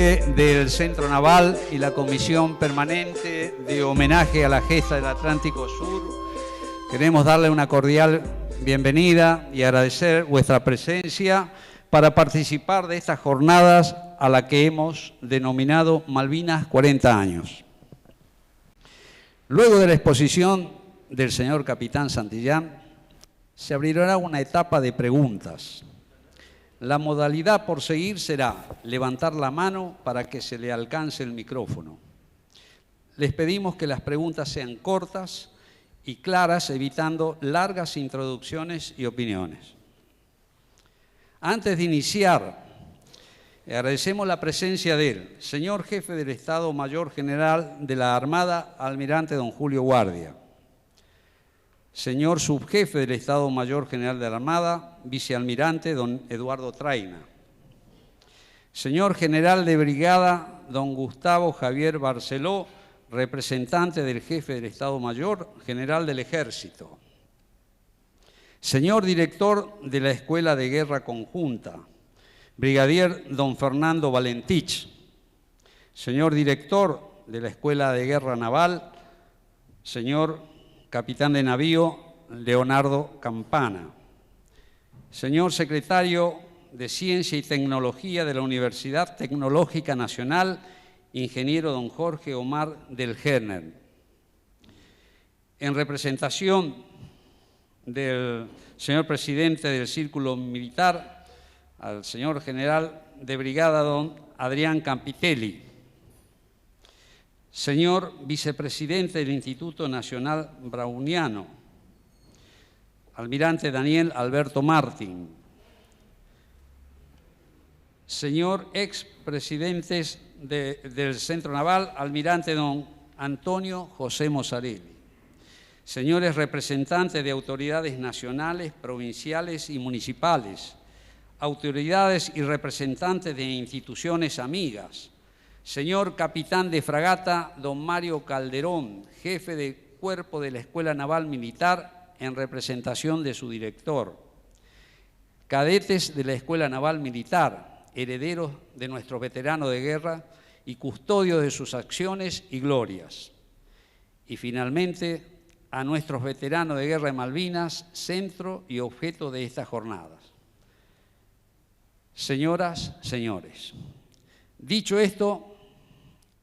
nombre del Centro Naval y la Comisión Permanente de Homenaje a la Gesta del Atlántico Sur, queremos darle una cordial bienvenida y agradecer vuestra presencia para participar de estas jornadas a las que hemos denominado Malvinas 40 años. Luego de la exposición del señor capitán Santillán, se abrirá una etapa de preguntas. La modalidad por seguir será levantar la mano para que se le alcance el micrófono. Les pedimos que las preguntas sean cortas y claras, evitando largas introducciones y opiniones. Antes de iniciar, agradecemos la presencia del señor Jefe del Estado Mayor General de la Armada, Almirante don Julio Guardia, señor Subjefe del Estado Mayor General de la Armada, Vicealmirante don Eduardo Traina, señor General de Brigada don Gustavo Javier Barceló, representante del Jefe del Estado Mayor General del Ejército, señor Director de la Escuela de Guerra Conjunta, Brigadier don Fernando Valentich, señor Director de la Escuela de Guerra Naval, señor Capitán de Navío Leonardo Campana, señor Secretario de Ciencia y Tecnología de la Universidad Tecnológica Nacional, ingeniero don Jorge Omar del Herner. En representación del señor Presidente del Círculo Militar, al señor General de Brigada don Adrián Campitelli, señor Vicepresidente del Instituto Nacional Browniano, Almirante Daniel Alberto Martín, señor expresidentes del Centro Naval, Almirante don Antonio José Mozzarelli, señores representantes de autoridades nacionales, provinciales y municipales, autoridades y representantes de instituciones amigas, señor capitán de fragata don Mario Calderón, jefe de cuerpo de la Escuela Naval Militar en representación de su director, cadetes de la Escuela Naval Militar, herederos de nuestros veteranos de guerra y custodios de sus acciones y glorias. Y finalmente, a nuestros veteranos de guerra de Malvinas, centro y objeto de estas jornadas. Señoras, señores, dicho esto,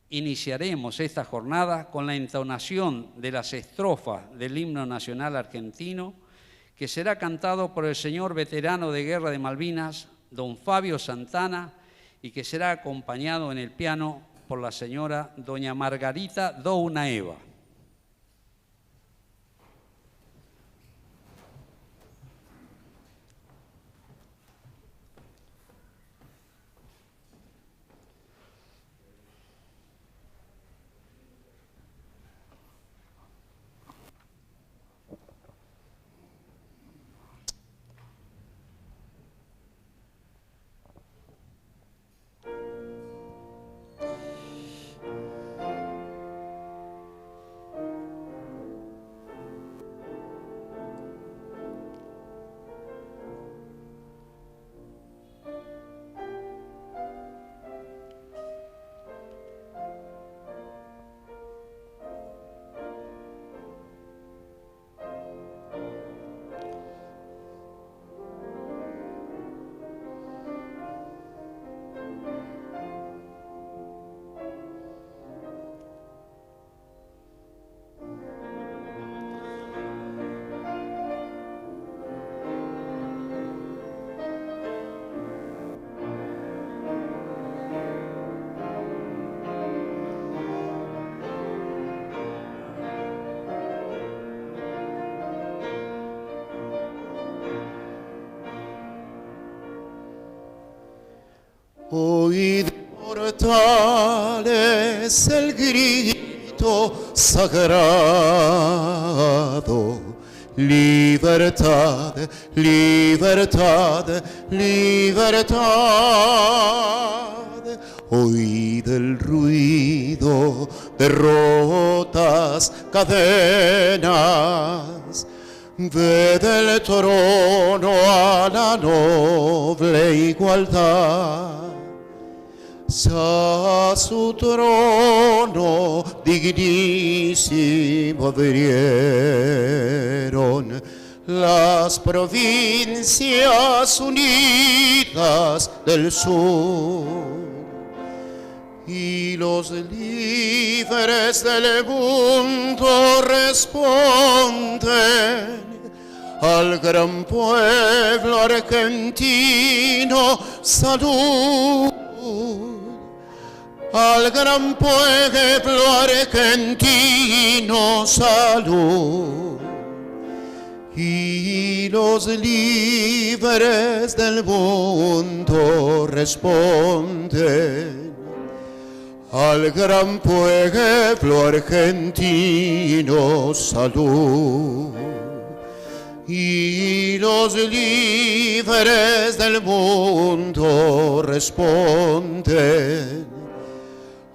iniciaremos esta jornada con la entonación de las estrofas del himno nacional argentino, que será cantado por el señor veterano de guerra de Malvinas, don Fabio Santana, y que será acompañado en el piano por la señora doña Margarita Douna Eva. Oíd mortales el grito sagrado, libertad, libertad, libertad. Oíd el ruido de rotas cadenas, ve del trono a la noble igualdad. a su trono dignísimo abrieron las provincias unidas del sur, y los líderes del mundo responden al gran pueblo argentino salud, al gran pueblo argentino salud. Y los líderes del mundo responden al gran pueblo argentino salud. Y los líderes del mundo responden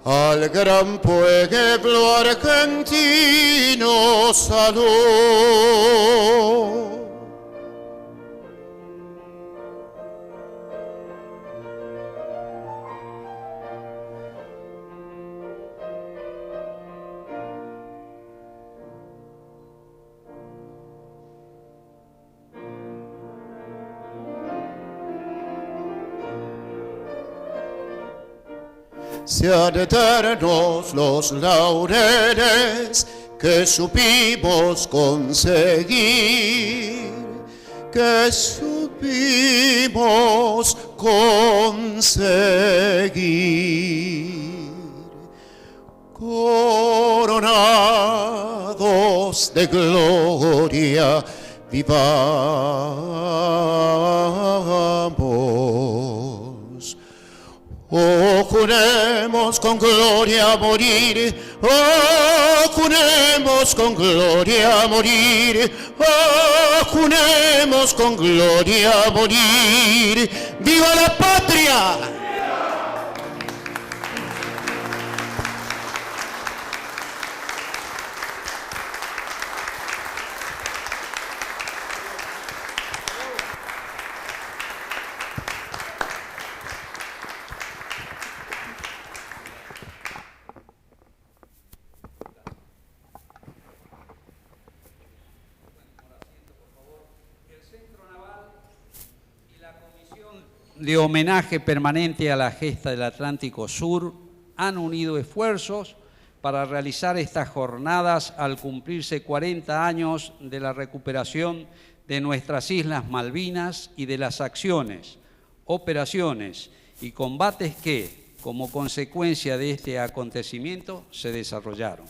al gran pueblo argentino salud. Sean eternos los laureles que supimos conseguir, que supimos conseguir. Coronados de gloria, vivamos. Oh, juremos con gloria a morir, oh, juremos con gloria a morir, oh, juremos con gloria a morir. ¡Viva la patria! De homenaje permanente a la gesta del Atlántico Sur han unido esfuerzos para realizar estas jornadas al cumplirse 40 años de la recuperación de nuestras Islas Malvinas y de las acciones, operaciones y combates que, como consecuencia de este acontecimiento, se desarrollaron.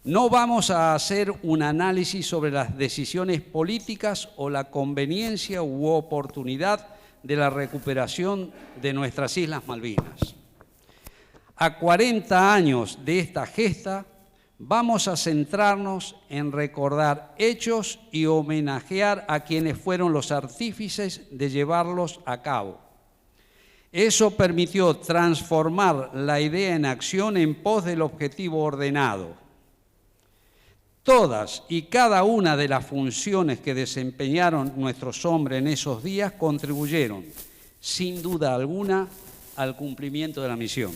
No vamos a hacer un análisis sobre las decisiones políticas o la conveniencia u oportunidad de la recuperación de nuestras Islas Malvinas. A 40 años de esta gesta, vamos a centrarnos en recordar hechos y homenajear a quienes fueron los artífices de llevarlos a cabo. Eso permitió transformar la idea en acción en pos del objetivo ordenado. Todas y cada una de las funciones que desempeñaron nuestros hombres en esos días contribuyeron, sin duda alguna, al cumplimiento de la misión.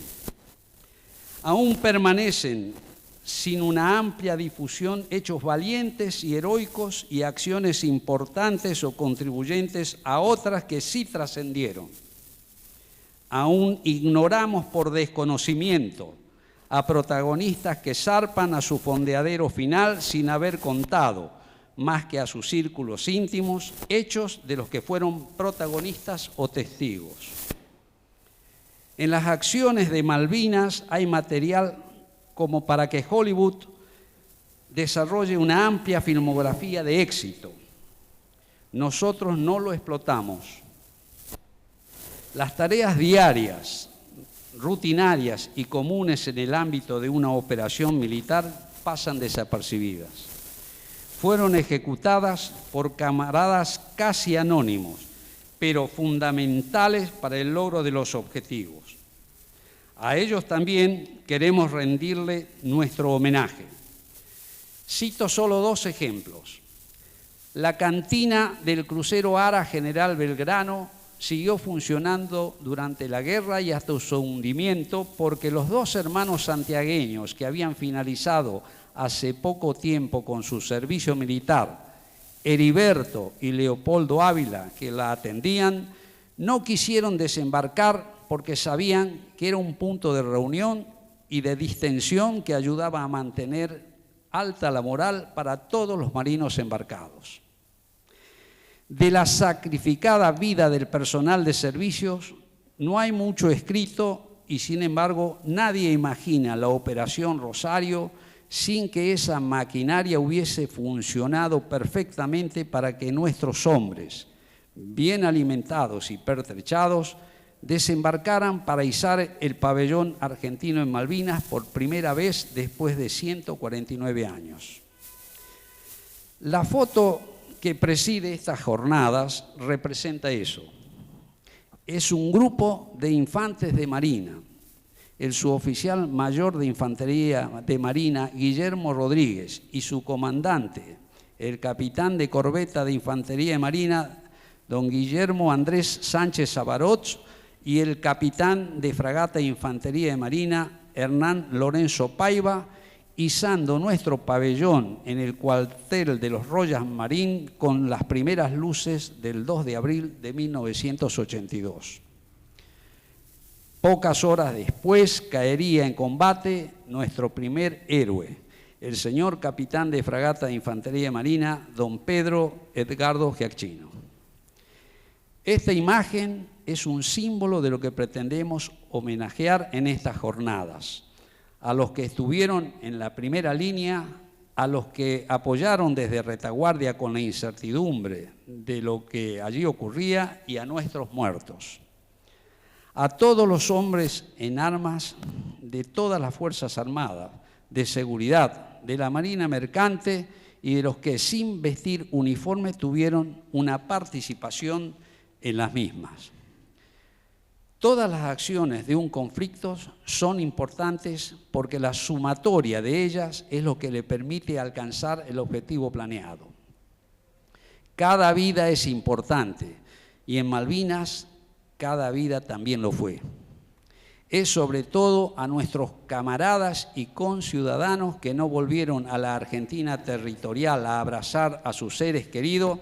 Aún permanecen sin una amplia difusión hechos valientes y heroicos y acciones importantes o contribuyentes a otras que sí trascendieron. Aún ignoramos por desconocimiento a protagonistas que zarpan a su fondeadero final sin haber contado, más que a sus círculos íntimos, hechos de los que fueron protagonistas o testigos. En las acciones de Malvinas hay material como para que Hollywood desarrolle una amplia filmografía de éxito. Nosotros no lo explotamos. Las tareas diarias, rutinarias y comunes en el ámbito de una operación militar pasan desapercibidas. Fueron ejecutadas por camaradas casi anónimos, pero fundamentales para el logro de los objetivos. A ellos también queremos rendirle nuestro homenaje. Cito solo 2 ejemplos. La cantina del crucero Ara General Belgrano siguió funcionando durante la guerra y hasta su hundimiento, porque los dos hermanos santiagueños que habían finalizado hace poco tiempo con su servicio militar, Heriberto y Leopoldo Ávila, que la atendían, no quisieron desembarcar porque sabían que era un punto de reunión y de distensión que ayudaba a mantener alta la moral para todos los marinos embarcados. De la sacrificada vida del personal de servicios no hay mucho escrito y, sin embargo, nadie imagina la Operación Rosario sin que esa maquinaria hubiese funcionado perfectamente para que nuestros hombres, bien alimentados y pertrechados, desembarcaran para izar el pabellón argentino en Malvinas por primera vez después de 149 años. La foto que preside estas jornadas representa eso. Es un grupo de infantes de marina. El suboficial mayor de Infantería de Marina, Guillermo Rodríguez, y su comandante, el capitán de corbeta de Infantería de Marina, don Guillermo Andrés Sánchez Abarotz, y el capitán de fragata de Infantería de Marina, Hernán Lorenzo Paiva, izando nuestro pabellón en el cuartel de los Royal Marines con las primeras luces del 2 de abril de 1982. Pocas horas después caería en combate nuestro primer héroe, el señor capitán de fragata de Infantería de Marina, don Pedro Edgardo Giacchino. Esta imagen es un símbolo de lo que pretendemos homenajear en estas jornadas, a los que estuvieron en la primera línea, a los que apoyaron desde retaguardia con la incertidumbre de lo que allí ocurría y a nuestros muertos. A todos los hombres en armas de todas las Fuerzas Armadas, de seguridad, de la Marina Mercante y de los que sin vestir uniforme tuvieron una participación en las mismas. Todas las acciones de un conflicto son importantes porque la sumatoria de ellas es lo que le permite alcanzar el objetivo planeado. Cada vida es importante y en Malvinas cada vida también lo fue. Es sobre todo a nuestros camaradas y conciudadanos que no volvieron a la Argentina territorial a abrazar a sus seres queridos,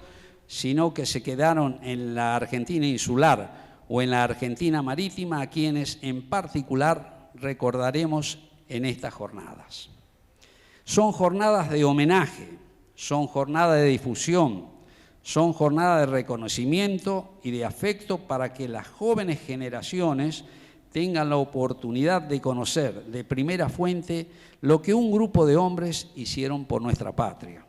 sino que se quedaron en la Argentina insular o en la Argentina marítima, a quienes en particular recordaremos en estas jornadas. Son jornadas de homenaje, son jornadas de difusión, son jornadas de reconocimiento y de afecto para que las jóvenes generaciones tengan la oportunidad de conocer de primera fuente lo que un grupo de hombres hicieron por nuestra patria.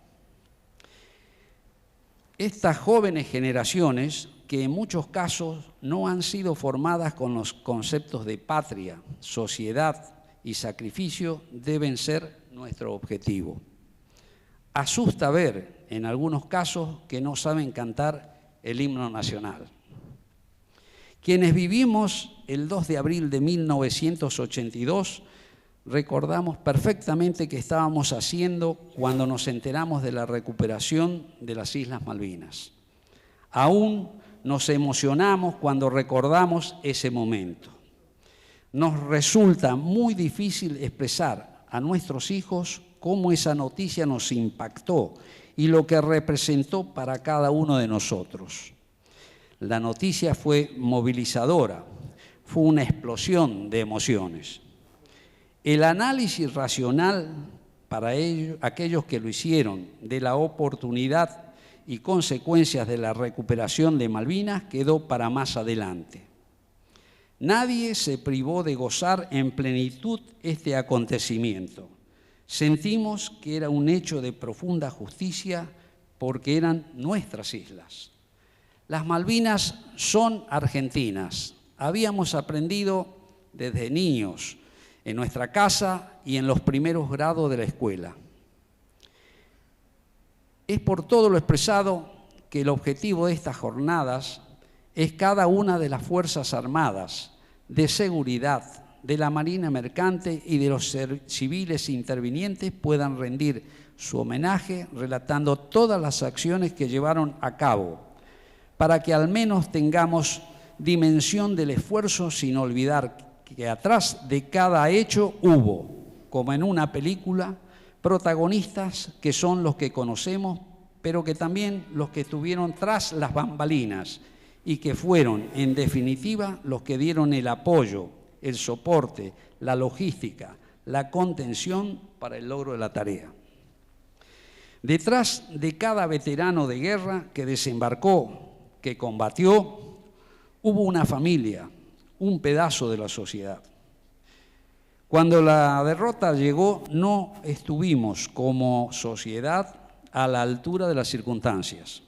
Estas jóvenes generaciones, que en muchos casos no han sido formadas con los conceptos de patria, sociedad y sacrificio, deben ser nuestro objetivo. Asusta ver, en algunos casos, que no saben cantar el himno nacional. Quienes vivimos el 2 de abril de 1982, recordamos perfectamente qué estábamos haciendo cuando nos enteramos de la recuperación de las Islas Malvinas. Aún nos emocionamos cuando recordamos ese momento. Nos resulta muy difícil expresar a nuestros hijos cómo esa noticia nos impactó y lo que representó para cada uno de nosotros. La noticia fue movilizadora, fue una explosión de emociones. El análisis racional para ellos, aquellos que lo hicieron, de la oportunidad y consecuencias de la recuperación de Malvinas quedó para más adelante. Nadie se privó de gozar en plenitud este acontecimiento. Sentimos que era un hecho de profunda justicia porque eran nuestras islas. Las Malvinas son argentinas. Habíamos aprendido desde niños en nuestra casa y en los primeros grados de la escuela. Es por todo lo expresado que el objetivo de estas jornadas es cada una de las Fuerzas Armadas, de seguridad, de la Marina Mercante y de los civiles intervinientes puedan rendir su homenaje relatando todas las acciones que llevaron a cabo, para que al menos tengamos dimensión del esfuerzo, sin olvidar que atrás de cada hecho hubo, como en una película, protagonistas que son los que conocemos, pero que también los que estuvieron tras las bambalinas y que fueron, en definitiva, los que dieron el apoyo, el soporte, la logística, la contención para el logro de la tarea. Detrás de cada veterano de guerra que desembarcó, que combatió, hubo una familia, un pedazo de la sociedad. Cuando la derrota llegó, no estuvimos como sociedad a la altura de las circunstancias.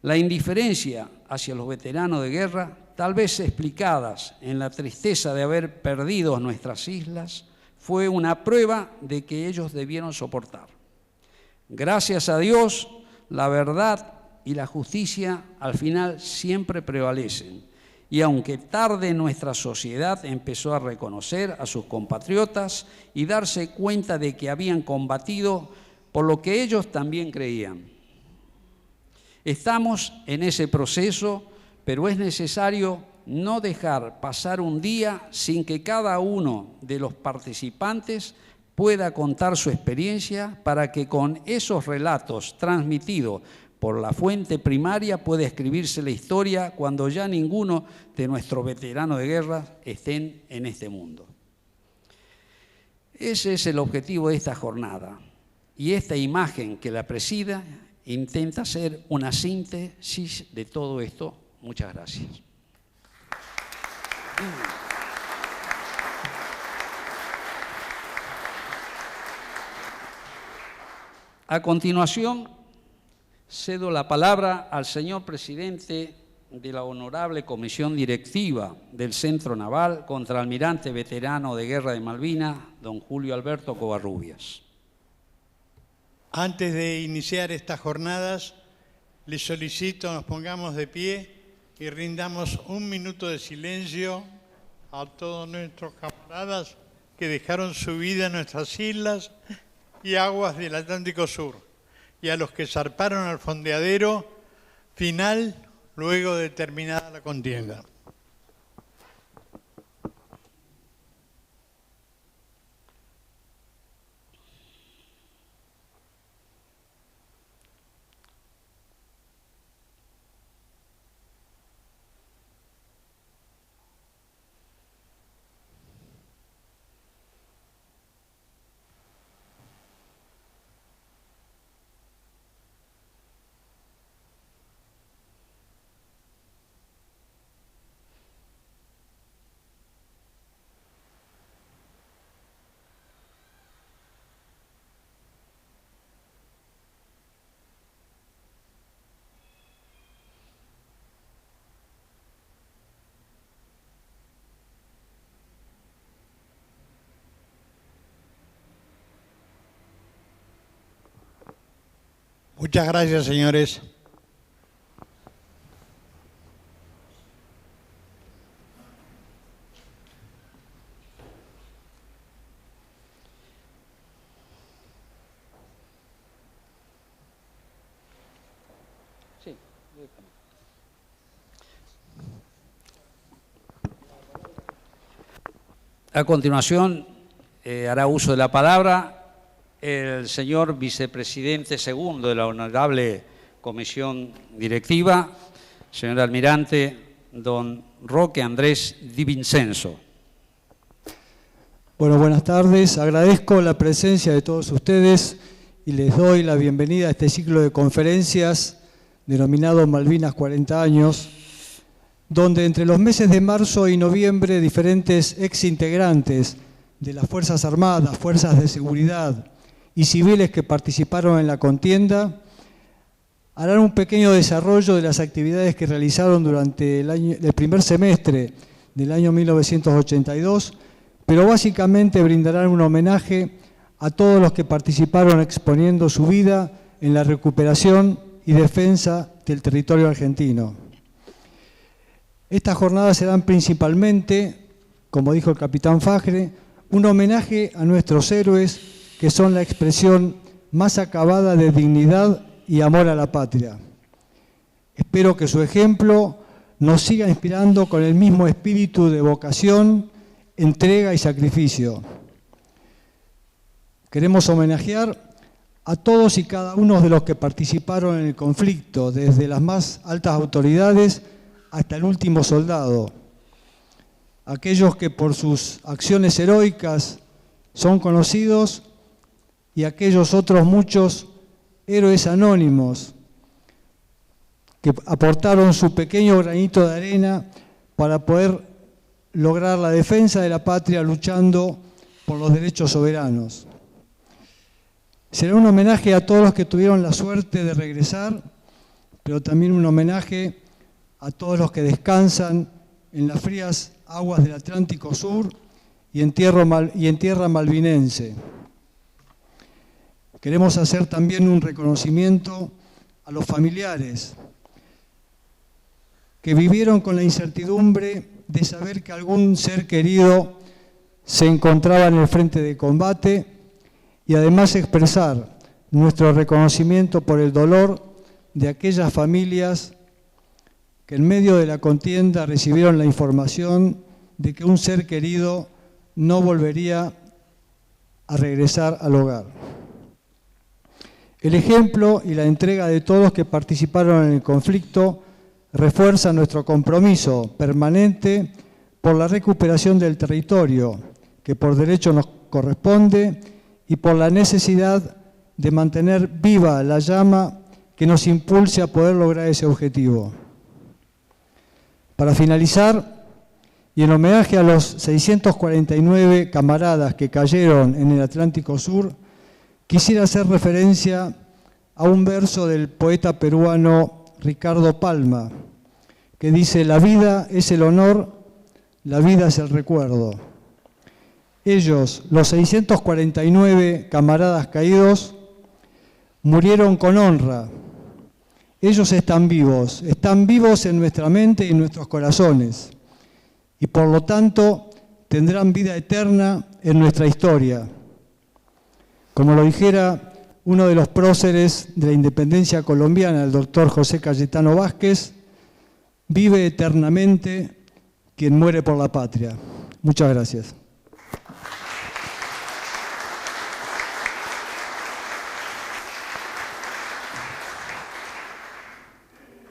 La indiferencia hacia los veteranos de guerra, tal vez explicadas en la tristeza de haber perdido nuestras islas, fue una prueba de que ellos debieron soportar. Gracias a Dios, la verdad y la justicia al final siempre prevalecen. Y aunque tarde, nuestra sociedad empezó a reconocer a sus compatriotas y darse cuenta de que habían combatido por lo que ellos también creían. Estamos en ese proceso, pero es necesario no dejar pasar un día sin que cada uno de los participantes pueda contar su experiencia para que con esos relatos transmitidos por la fuente primaria pueda escribirse la historia cuando ya ninguno de nuestros veteranos de guerra estén en este mundo. Ese es el objetivo de esta jornada. Y esta imagen que la presida intenta ser una síntesis de todo esto. Muchas gracias. A continuación, cedo la palabra al señor presidente de la Honorable Comisión Directiva del Centro Naval, contraalmirante veterano de Guerra de Malvinas, don Julio Alberto Covarrubias. Antes de iniciar estas jornadas, les solicito nos pongamos de pie y rindamos un minuto de silencio a todos nuestros camaradas que dejaron su vida en nuestras islas y aguas del Atlántico Sur, y a los que zarparon al fondeadero final luego de terminada la contienda. Muchas gracias, señores. Sí. A continuación, hará uso de la palabra el señor vicepresidente segundo de la Honorable Comisión Directiva, señor almirante don Roque Andrés Di Vincenzo. Bueno, buenas tardes. Agradezco la presencia de todos ustedes y les doy la bienvenida a este ciclo de conferencias denominado Malvinas 40 años, donde entre los meses de marzo y noviembre diferentes exintegrantes de las Fuerzas Armadas, Fuerzas de Seguridad y civiles que participaron en la contienda harán un pequeño desarrollo de las actividades que realizaron durante el primer semestre del año 1982, pero básicamente brindarán un homenaje a todos los que participaron exponiendo su vida en la recuperación y defensa del territorio argentino. Estas jornadas serán principalmente, como dijo el capitán Fajre, un homenaje a nuestros héroes que son la expresión más acabada de dignidad y amor a la patria. Espero que su ejemplo nos siga inspirando con el mismo espíritu de vocación, entrega y sacrificio. Queremos homenajear a todos y cada uno de los que participaron en el conflicto, desde las más altas autoridades hasta el último soldado. Aquellos que por sus acciones heroicas son conocidos y aquellos otros muchos héroes anónimos que aportaron su pequeño granito de arena para poder lograr la defensa de la patria luchando por los derechos soberanos. Será un homenaje a todos los que tuvieron la suerte de regresar, pero también un homenaje a todos los que descansan en las frías aguas del Atlántico Sur y en tierra malvinense. Queremos hacer también un reconocimiento a los familiares que vivieron con la incertidumbre de saber que algún ser querido se encontraba en el frente de combate y además expresar nuestro reconocimiento por el dolor de aquellas familias que en medio de la contienda recibieron la información de que un ser querido no volvería a regresar al hogar. El ejemplo y la entrega de todos que participaron en el conflicto refuerza nuestro compromiso permanente por la recuperación del territorio que por derecho nos corresponde y por la necesidad de mantener viva la llama que nos impulse a poder lograr ese objetivo. Para finalizar, y en homenaje a los 649 camaradas que cayeron en el Atlántico Sur, quisiera hacer referencia a un verso del poeta peruano Ricardo Palma, que dice: la vida es el honor, la vida es el recuerdo. Ellos, los 649 camaradas caídos, murieron con honra. Ellos están vivos en nuestra mente y en nuestros corazones, y por lo tanto tendrán vida eterna en nuestra historia. Como lo dijera uno de los próceres de la independencia colombiana, el doctor José Cayetano Vázquez: vive eternamente quien muere por la patria. Muchas gracias.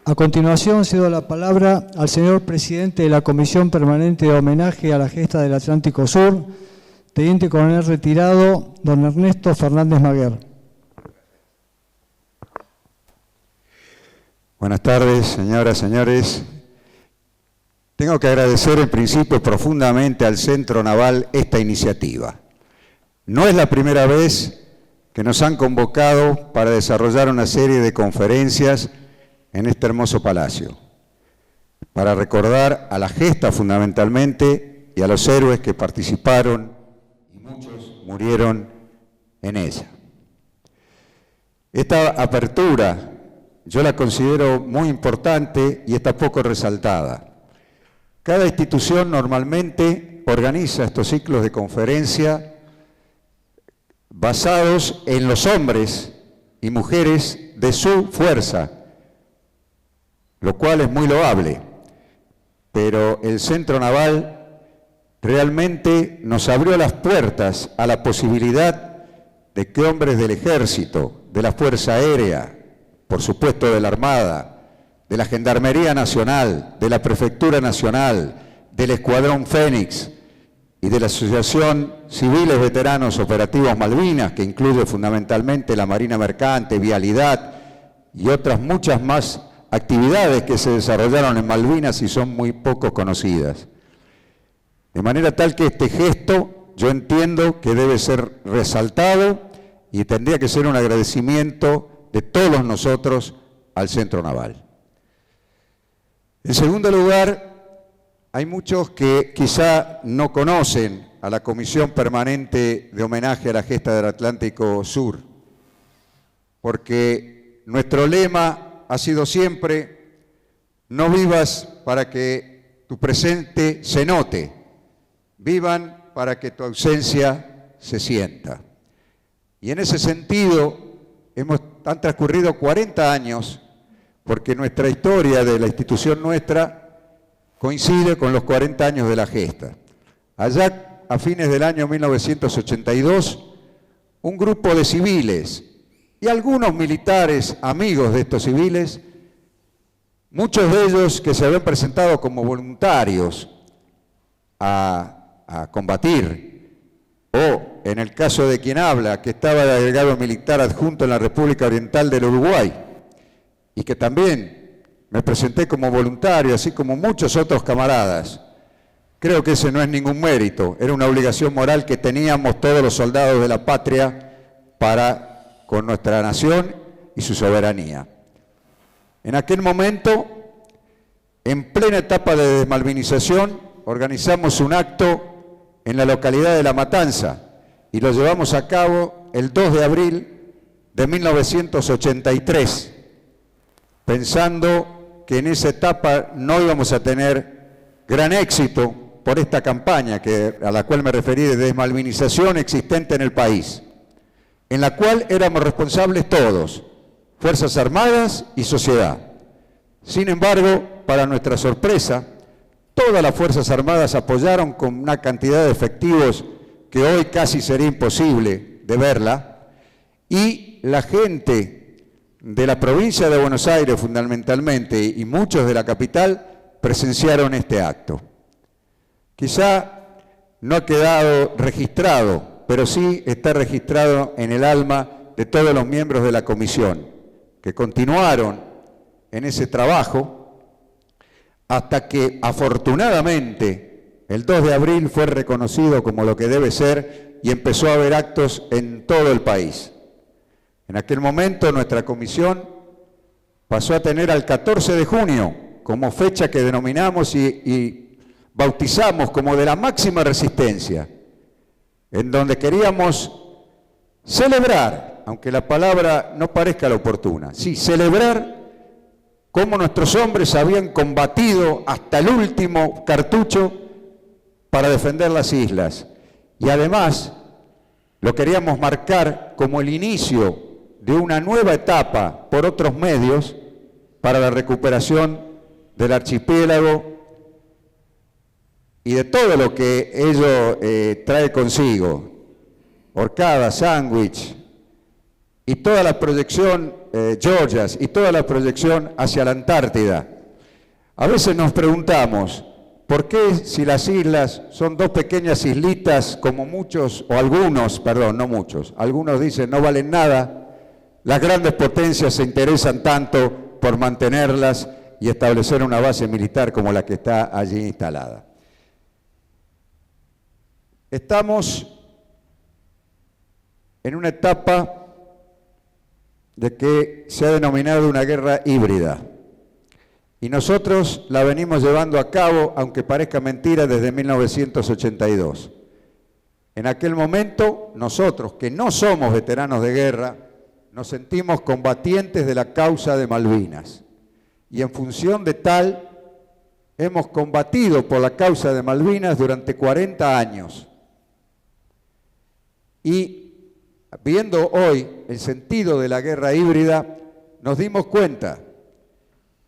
A continuación, cedo la palabra al señor presidente de la Comisión Permanente de Homenaje a la Gesta del Atlántico Sur, teniente coronel retirado, don Ernesto Fernández Maguer. Buenas tardes, señoras, señores. Tengo que agradecer en principio profundamente al Centro Naval esta iniciativa. No es la primera vez que nos han convocado para desarrollar una serie de conferencias en este hermoso palacio, para recordar a la gesta fundamentalmente y a los héroes que participaron y muchos murieron en ella. Esta apertura yo la considero muy importante y está poco resaltada. Cada institución normalmente organiza estos ciclos de conferencia basados en los hombres y mujeres de su fuerza, lo cual es muy loable, pero el Centro Naval realmente nos abrió las puertas a la posibilidad de que hombres del Ejército, de la Fuerza Aérea, por supuesto de la Armada, de la Gendarmería Nacional, de la Prefectura Nacional, del Escuadrón Fénix y de la Asociación Civiles Veteranos Operativos Malvinas, que incluye fundamentalmente la Marina Mercante, Vialidad y otras muchas más actividades que se desarrollaron en Malvinas y son muy poco conocidas. De manera tal que este gesto yo entiendo que debe ser resaltado y tendría que ser un agradecimiento de todos nosotros al Centro Naval. En segundo lugar, hay muchos que quizá no conocen a la Comisión Permanente de Homenaje a la Gesta del Atlántico Sur, porque nuestro lema ha sido siempre: no vivas para que tu presente se note, vivan para que tu ausencia se sienta. Y en ese sentido han transcurrido 40 años, porque nuestra historia de la institución nuestra coincide con los 40 años de la gesta. Allá, a fines del año 1982, un grupo de civiles y algunos militares amigos de estos civiles, muchos de ellos que se habían presentado como voluntarios a combatir, o en el caso de quien habla, que estaba de agregado militar adjunto en la República Oriental del Uruguay, y que también me presenté como voluntario, así como muchos otros camaradas. Creo que ese no es ningún mérito, era una obligación moral que teníamos todos los soldados de la patria para con nuestra nación y su soberanía. En aquel momento, en plena etapa de desmalvinización, organizamos un acto en la localidad de La Matanza y lo llevamos a cabo el 2 de abril de 1983, pensando que en esa etapa no íbamos a tener gran éxito por esta campaña a la cual me referí de desmalvinización existente en el país, en la cual éramos responsables todos, Fuerzas Armadas y sociedad. Sin embargo, para nuestra sorpresa, todas las Fuerzas Armadas apoyaron con una cantidad de efectivos que hoy casi sería imposible de verla, y la gente de la provincia de Buenos Aires fundamentalmente y muchos de la capital presenciaron este acto. Quizá no ha quedado registrado, pero sí está registrado en el alma de todos los miembros de la comisión, que continuaron en ese trabajo hasta que afortunadamente el 2 de abril fue reconocido como lo que debe ser y empezó a haber actos en todo el país. En aquel momento nuestra comisión pasó a tener al 14 de junio como fecha que denominamos y bautizamos como de la máxima resistencia, en donde queríamos celebrar, aunque la palabra no parezca la oportuna, sí, celebrar cómo nuestros hombres habían combatido hasta el último cartucho para defender las islas. Y además lo queríamos marcar como el inicio de una nueva etapa por otros medios para la recuperación del archipiélago y de todo lo que ello trae consigo, Orcada, Sandwich y toda la proyección, Georgias, y toda la proyección hacia la Antártida. A veces nos preguntamos, ¿por qué si las islas son dos pequeñas islitas como muchos, o algunos, perdón, no muchos, algunos dicen no valen nada, las grandes potencias se interesan tanto por mantenerlas y establecer una base militar como la que está allí instalada? Estamos en una etapa de que se ha denominado una guerra híbrida. Y nosotros la venimos llevando a cabo, aunque parezca mentira, desde 1982. En aquel momento, nosotros, que no somos veteranos de guerra, nos sentimos combatientes de la causa de Malvinas. Y en función de tal, hemos combatido por la causa de Malvinas durante 40 años. Y viendo hoy el sentido de la guerra híbrida, nos dimos cuenta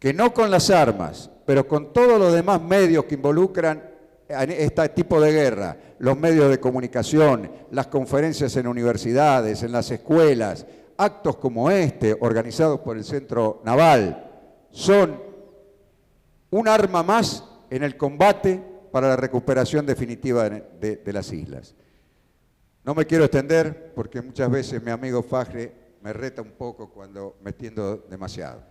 que no con las armas, pero con todos los demás medios que involucran este tipo de guerra, los medios de comunicación, las conferencias en universidades, en las escuelas, actos como este, organizados por el Centro Naval, son un arma más en el combate para la recuperación definitiva de las islas. No me quiero extender porque muchas veces mi amigo Fajre me reta un poco cuando me extiendo demasiado.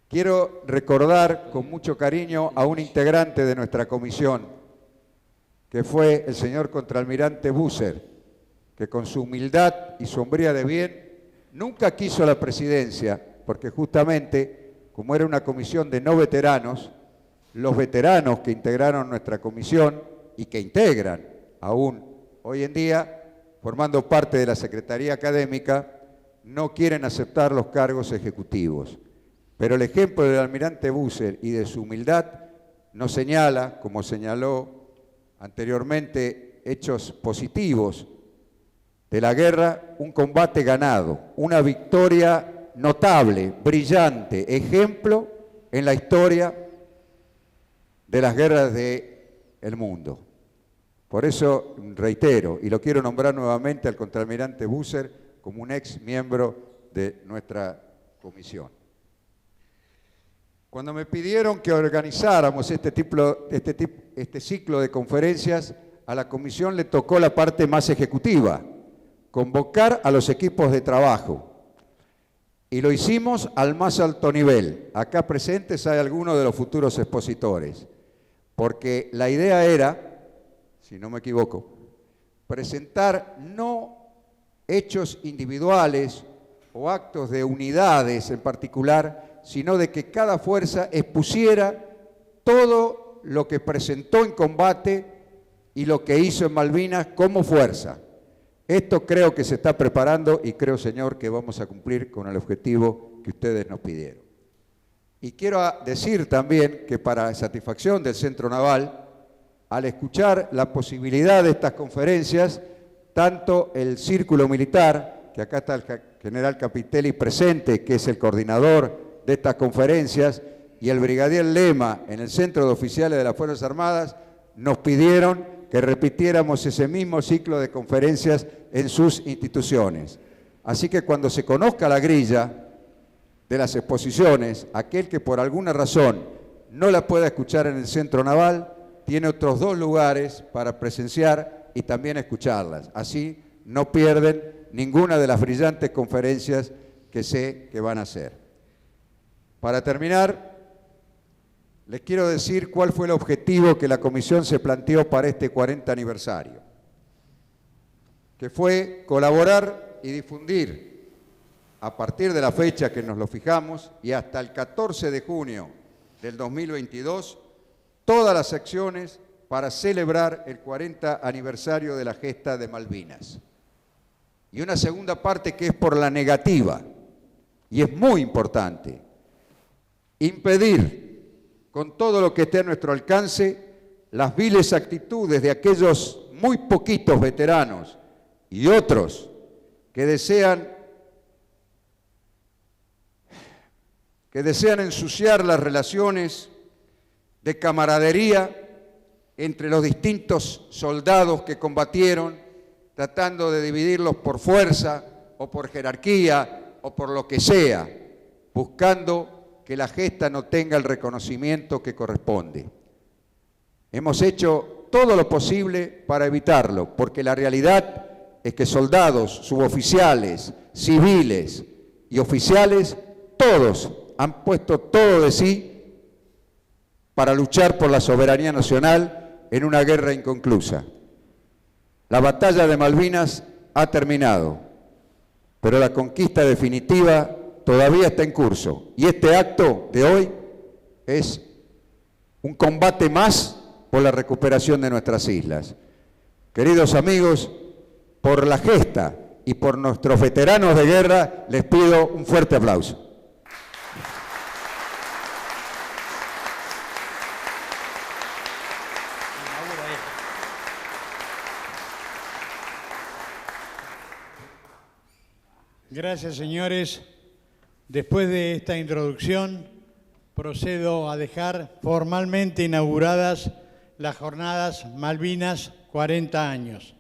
Quiero recordar con mucho cariño a un integrante de nuestra comisión, que fue el señor contraalmirante Busser, que con su humildad y su hombría de bien nunca quiso la presidencia, porque justamente, como era una comisión de no veteranos, los veteranos que integraron nuestra comisión y que integran aún hoy en día, formando parte de la Secretaría Académica, no quieren aceptar los cargos ejecutivos. Pero el ejemplo del almirante Busser y de su humildad nos señala, como señaló anteriormente, hechos positivos de la guerra, un combate ganado, una victoria notable, brillante, ejemplo en la historia de las guerras del mundo. Por eso reitero, y lo quiero nombrar nuevamente al contraalmirante Busser como un ex miembro de nuestra comisión. Cuando me pidieron que organizáramos este ciclo de conferencias, a la comisión le tocó la parte más ejecutiva, convocar a los equipos de trabajo. Y lo hicimos al más alto nivel. Acá presentes hay algunos de los futuros expositores, porque la idea era, si no me equivoco, presentar no hechos individuales o actos de unidades en particular, sino de que cada fuerza expusiera todo lo que presentó en combate y lo que hizo en Malvinas como fuerza. Esto creo que se está preparando y creo, señor, que vamos a cumplir con el objetivo que ustedes nos pidieron. Y quiero decir también que para satisfacción del Centro Naval, al escuchar la posibilidad de estas conferencias, tanto el Círculo Militar, que acá está el general Capitelli presente, que es el coordinador de estas conferencias, y el brigadier Lema en el Centro de Oficiales de las Fuerzas Armadas, nos pidieron que repitiéramos ese mismo ciclo de conferencias en sus instituciones. Así que cuando se conozca la grilla de las exposiciones, aquel que por alguna razón no la pueda escuchar en el Centro Naval, tiene otros 2 lugares para presenciar y también escucharlas. Así no pierden ninguna de las brillantes conferencias que sé que van a hacer. Para terminar, les quiero decir cuál fue el objetivo que la comisión se planteó para este 40 aniversario, que fue colaborar y difundir a partir de la fecha que nos lo fijamos y hasta el 14 de junio del 2022, todas las acciones para celebrar el 40 aniversario de la gesta de Malvinas. Y una segunda parte que es por la negativa, y es muy importante, impedir con todo lo que esté a nuestro alcance las viles actitudes de aquellos muy poquitos veteranos y otros que desean ensuciar las relaciones de camaradería entre los distintos soldados que combatieron, tratando de dividirlos por fuerza o por jerarquía o por lo que sea, buscando que la gesta no tenga el reconocimiento que corresponde. Hemos hecho todo lo posible para evitarlo, porque la realidad es que soldados, suboficiales, civiles y oficiales, todos han puesto todo de sí para luchar por la soberanía nacional en una guerra inconclusa. La batalla de Malvinas ha terminado, pero la conquista definitiva todavía está en curso. Y este acto de hoy es un combate más por la recuperación de nuestras islas. Queridos amigos, por la gesta y por nuestros veteranos de guerra, les pido un fuerte aplauso. Gracias, señores. Después de esta introducción, procedo a dejar formalmente inauguradas las jornadas Malvinas 40 años.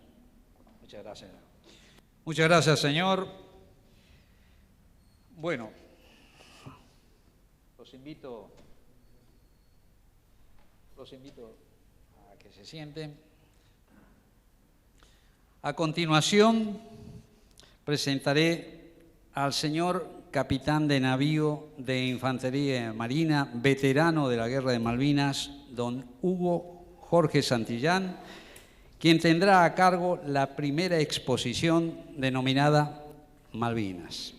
Muchas gracias. Muchas gracias, señor. Bueno, los invito a que se sienten. A continuación, presentaré al señor capitán de navío de Infantería Marina, veterano de la Guerra de Malvinas, don Hugo Jorge Santillán, quien tendrá a cargo la primera exposición denominada Malvinas.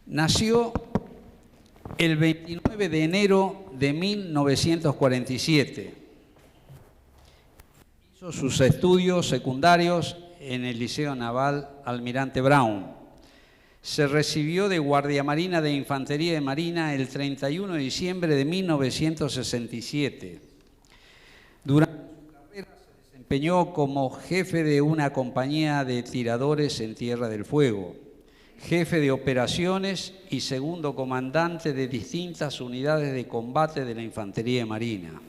Nació el 29 de enero de 1947. Hizo sus estudios secundarios en el Liceo Naval Almirante Brown. Se recibió de Guardia Marina de Infantería de Marina el 31 de diciembre de 1967. Durante su carrera se desempeñó desempeñó como jefe de una compañía de tiradores en Tierra del Fuego, jefe de operaciones y segundo comandante de distintas unidades de combate de la Infantería de Marina.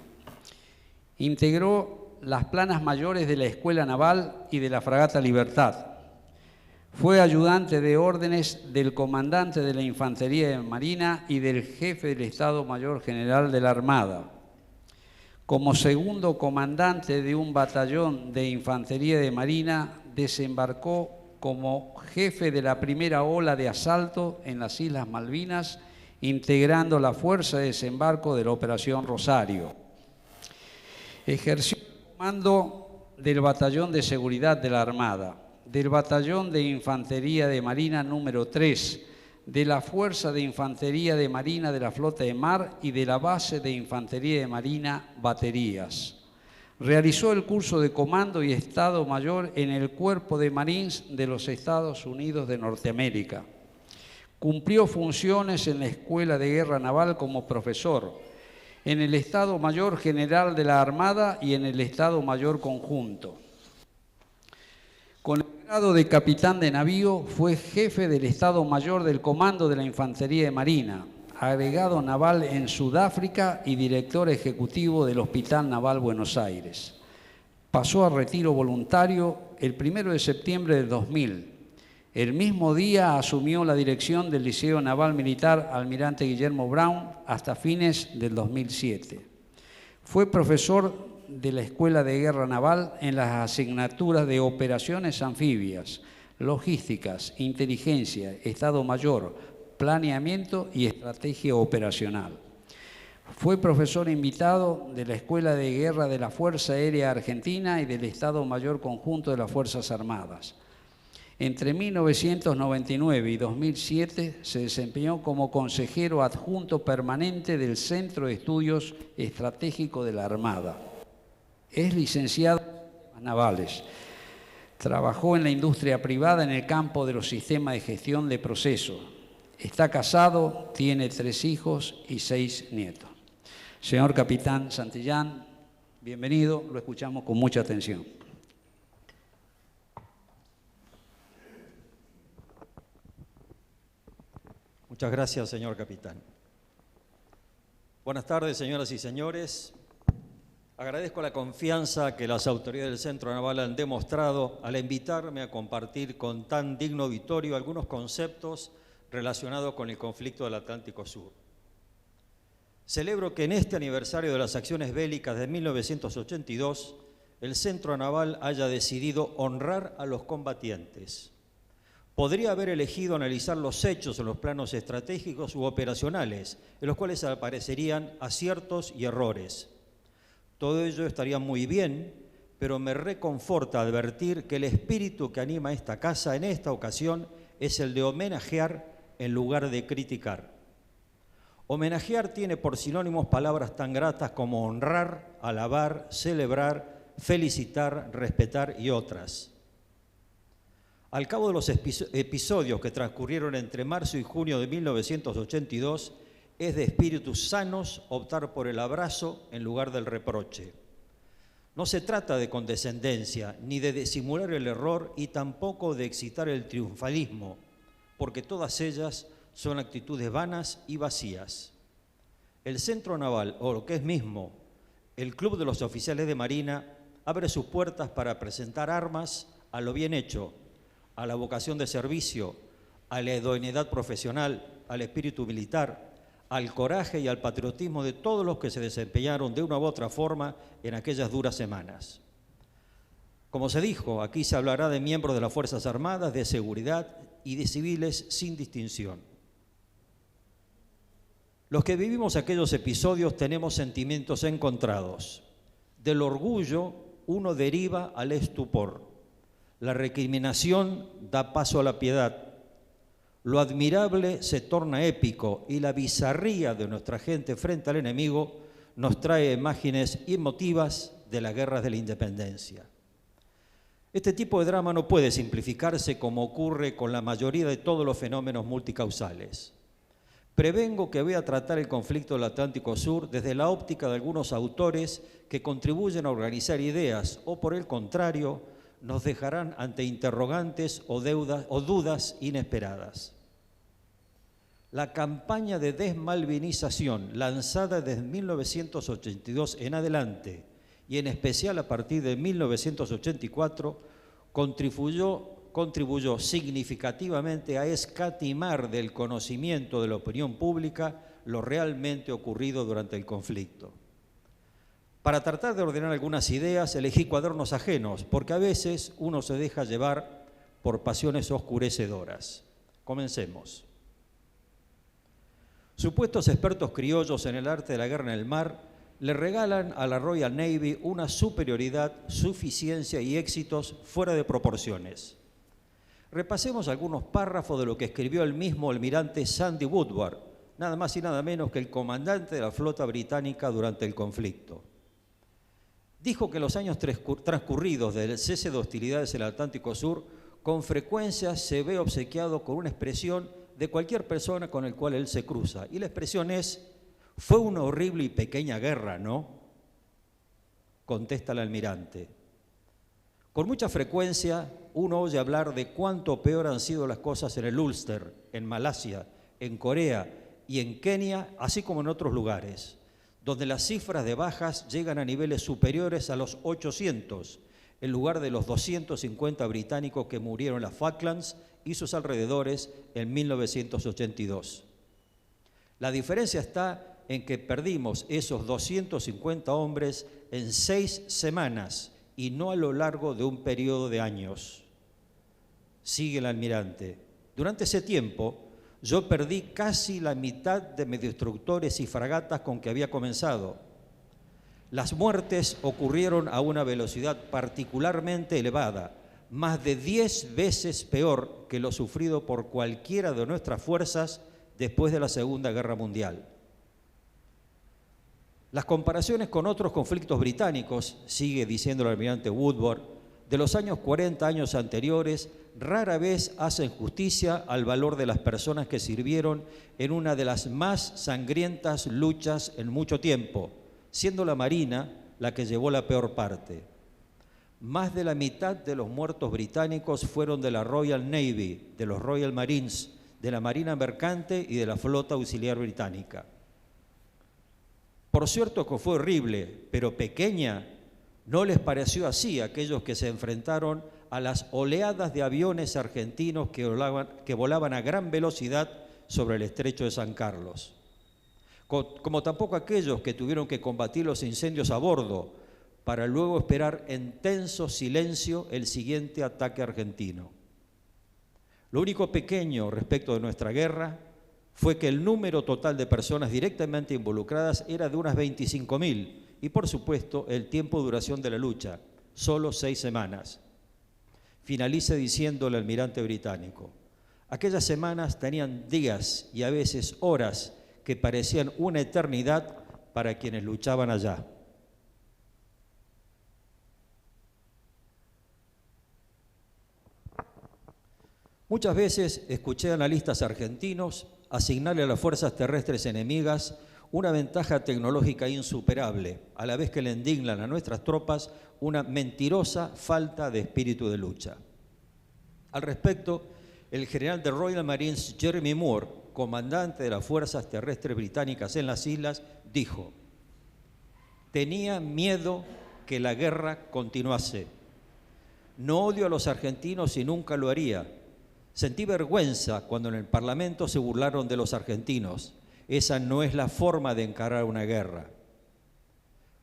Integró las planas mayores de la Escuela Naval y de la Fragata Libertad. Fue ayudante de órdenes del comandante de la Infantería de Marina y del jefe del Estado Mayor General de la Armada. Como segundo comandante de un batallón de Infantería de Marina, desembarcó como jefe de la primera ola de asalto en las Islas Malvinas, integrando la fuerza de desembarco de la Operación Rosario. Ejerció el comando del Batallón de Seguridad de la Armada, del Batallón de Infantería de Marina número 3, de la Fuerza de Infantería de Marina de la Flota de Mar y de la Base de Infantería de Marina Baterías. Realizó el curso de Comando y Estado Mayor en el Cuerpo de Marines de los Estados Unidos de Norteamérica. Cumplió funciones en la Escuela de Guerra Naval como profesor, en el Estado Mayor General de la Armada y en el Estado Mayor Conjunto. Con el grado de capitán de navío, fue jefe del Estado Mayor del Comando de la Infantería de Marina, agregado naval en Sudáfrica y director ejecutivo del Hospital Naval Buenos Aires. Pasó a retiro voluntario el 1 de septiembre del 2000. El mismo día asumió la dirección del Liceo Naval Militar Almirante Guillermo Brown hasta fines del 2007. Fue profesor de la Escuela de Guerra Naval en las asignaturas de Operaciones Anfibias, Logísticas, Inteligencia, Estado Mayor, Planeamiento y Estrategia Operacional. Fue profesor invitado de la Escuela de Guerra de la Fuerza Aérea Argentina y del Estado Mayor Conjunto de las Fuerzas Armadas. Entre 1999 y 2007 se desempeñó como consejero adjunto permanente del Centro de Estudios Estratégicos de la Armada. Es licenciado en sistemas navales. Trabajó en la industria privada en el campo de los sistemas de gestión de procesos. Está casado, tiene 3 hijos y 6 nietos. Señor Capitán Santillán, bienvenido, lo escuchamos con mucha atención. Muchas gracias, señor capitán. Buenas tardes, señoras y señores. Agradezco la confianza que las autoridades del Centro Naval han demostrado al invitarme a compartir con tan digno auditorio algunos conceptos relacionados con el conflicto del Atlántico Sur. Celebro que en este aniversario de las acciones bélicas de 1982, el Centro Naval haya decidido honrar a los combatientes. Podría haber elegido analizar los hechos en los planos estratégicos u operacionales, en los cuales aparecerían aciertos y errores. Todo ello estaría muy bien, pero me reconforta advertir que el espíritu que anima esta casa en esta ocasión es el de homenajear en lugar de criticar. Homenajear tiene por sinónimos palabras tan gratas como honrar, alabar, celebrar, felicitar, respetar y otras. Al cabo de los episodios que transcurrieron entre marzo y junio de 1982, es de espíritus sanos optar por el abrazo en lugar del reproche. No se trata de condescendencia, ni de disimular el error y tampoco de excitar el triunfalismo, porque todas ellas son actitudes vanas y vacías. El Centro Naval, o lo que es mismo, el Club de los Oficiales de Marina, abre sus puertas para presentar armas a lo bien hecho, a la vocación de servicio, a la idoneidad profesional, al espíritu militar, al coraje y al patriotismo de todos los que se desempeñaron de una u otra forma en aquellas duras semanas. Como se dijo, aquí se hablará de miembros de las Fuerzas Armadas, de seguridad y de civiles sin distinción. Los que vivimos aquellos episodios tenemos sentimientos encontrados. Del orgullo uno deriva al estupor. La recriminación da paso a la piedad. Lo admirable se torna épico y la bizarría de nuestra gente frente al enemigo nos trae imágenes emotivas de las guerras de la independencia. Este tipo de drama no puede simplificarse como ocurre con la mayoría de todos los fenómenos multicausales. Prevengo que voy a tratar el conflicto del Atlántico Sur desde la óptica de algunos autores que contribuyen a organizar ideas o, por el contrario, nos dejarán ante interrogantes o dudas inesperadas. La campaña de desmalvinización lanzada desde 1982 en adelante y en especial a partir de 1984 contribuyó significativamente a escatimar del conocimiento de la opinión pública lo realmente ocurrido durante el conflicto. Para tratar de ordenar algunas ideas, elegí cuadernos ajenos, porque a veces uno se deja llevar por pasiones oscurecedoras. Comencemos. Supuestos expertos criollos en el arte de la guerra en el mar le regalan a la Royal Navy una superioridad, suficiencia y éxitos fuera de proporciones. Repasemos algunos párrafos de lo que escribió el mismo almirante Sandy Woodward, nada más y nada menos que el comandante de la flota británica durante el conflicto. Dijo que los años transcurridos del cese de hostilidades en el Atlántico Sur con frecuencia se ve obsequiado con una expresión de cualquier persona con el cual él se cruza. Y la expresión es: fue una horrible y pequeña guerra, ¿no? Contesta el almirante. Con mucha frecuencia uno oye hablar de cuánto peor han sido las cosas en el Ulster, en Malasia, en Corea y en Kenia, así como en otros lugares, donde las cifras de bajas llegan a niveles superiores a los 800, en lugar de los 250 británicos que murieron en las Falklands y sus alrededores en 1982. La diferencia está en que perdimos esos 250 hombres en 6 semanas y no a lo largo de un periodo de años. Sigue el almirante. Durante ese tiempo, yo perdí casi la mitad de mis destructores y fragatas con que había comenzado. Las muertes ocurrieron a una velocidad particularmente elevada, más de 10 veces peor que lo sufrido por cualquiera de nuestras fuerzas después de la Segunda Guerra Mundial. Las comparaciones con otros conflictos británicos, sigue diciendo el almirante Woodward, de los años 40 años anteriores, rara vez hacen justicia al valor de las personas que sirvieron en una de las más sangrientas luchas en mucho tiempo, siendo la Marina la que llevó la peor parte. Más de la mitad de los muertos británicos fueron de la Royal Navy, de los Royal Marines, de la Marina Mercante y de la Flota Auxiliar Británica. Por cierto que fue horrible, pero pequeña, ¿no les pareció así a aquellos que se enfrentaron a las oleadas de aviones argentinos que volaban a gran velocidad sobre el estrecho de San Carlos? Como tampoco aquellos que tuvieron que combatir los incendios a bordo para luego esperar en tenso silencio el siguiente ataque argentino. Lo único pequeño respecto de nuestra guerra fue que el número total de personas directamente involucradas era de unas 25.000 y, por supuesto, el tiempo de duración de la lucha, solo 6 semanas. Finaliza diciendo el almirante británico: aquellas semanas tenían días y a veces horas que parecían una eternidad para quienes luchaban allá. Muchas veces escuché analistas argentinos asignarle a las fuerzas terrestres enemigas una ventaja tecnológica insuperable, a la vez que le indignan a nuestras tropas una mentirosa falta de espíritu de lucha. Al respecto, el general de Royal Marines Jeremy Moore, comandante de las fuerzas terrestres británicas en las islas, dijo: tenía miedo que la guerra continuase. No odio a los argentinos y nunca lo haría. Sentí vergüenza cuando en el Parlamento se burlaron de los argentinos. Esa no es la forma de encarar una guerra.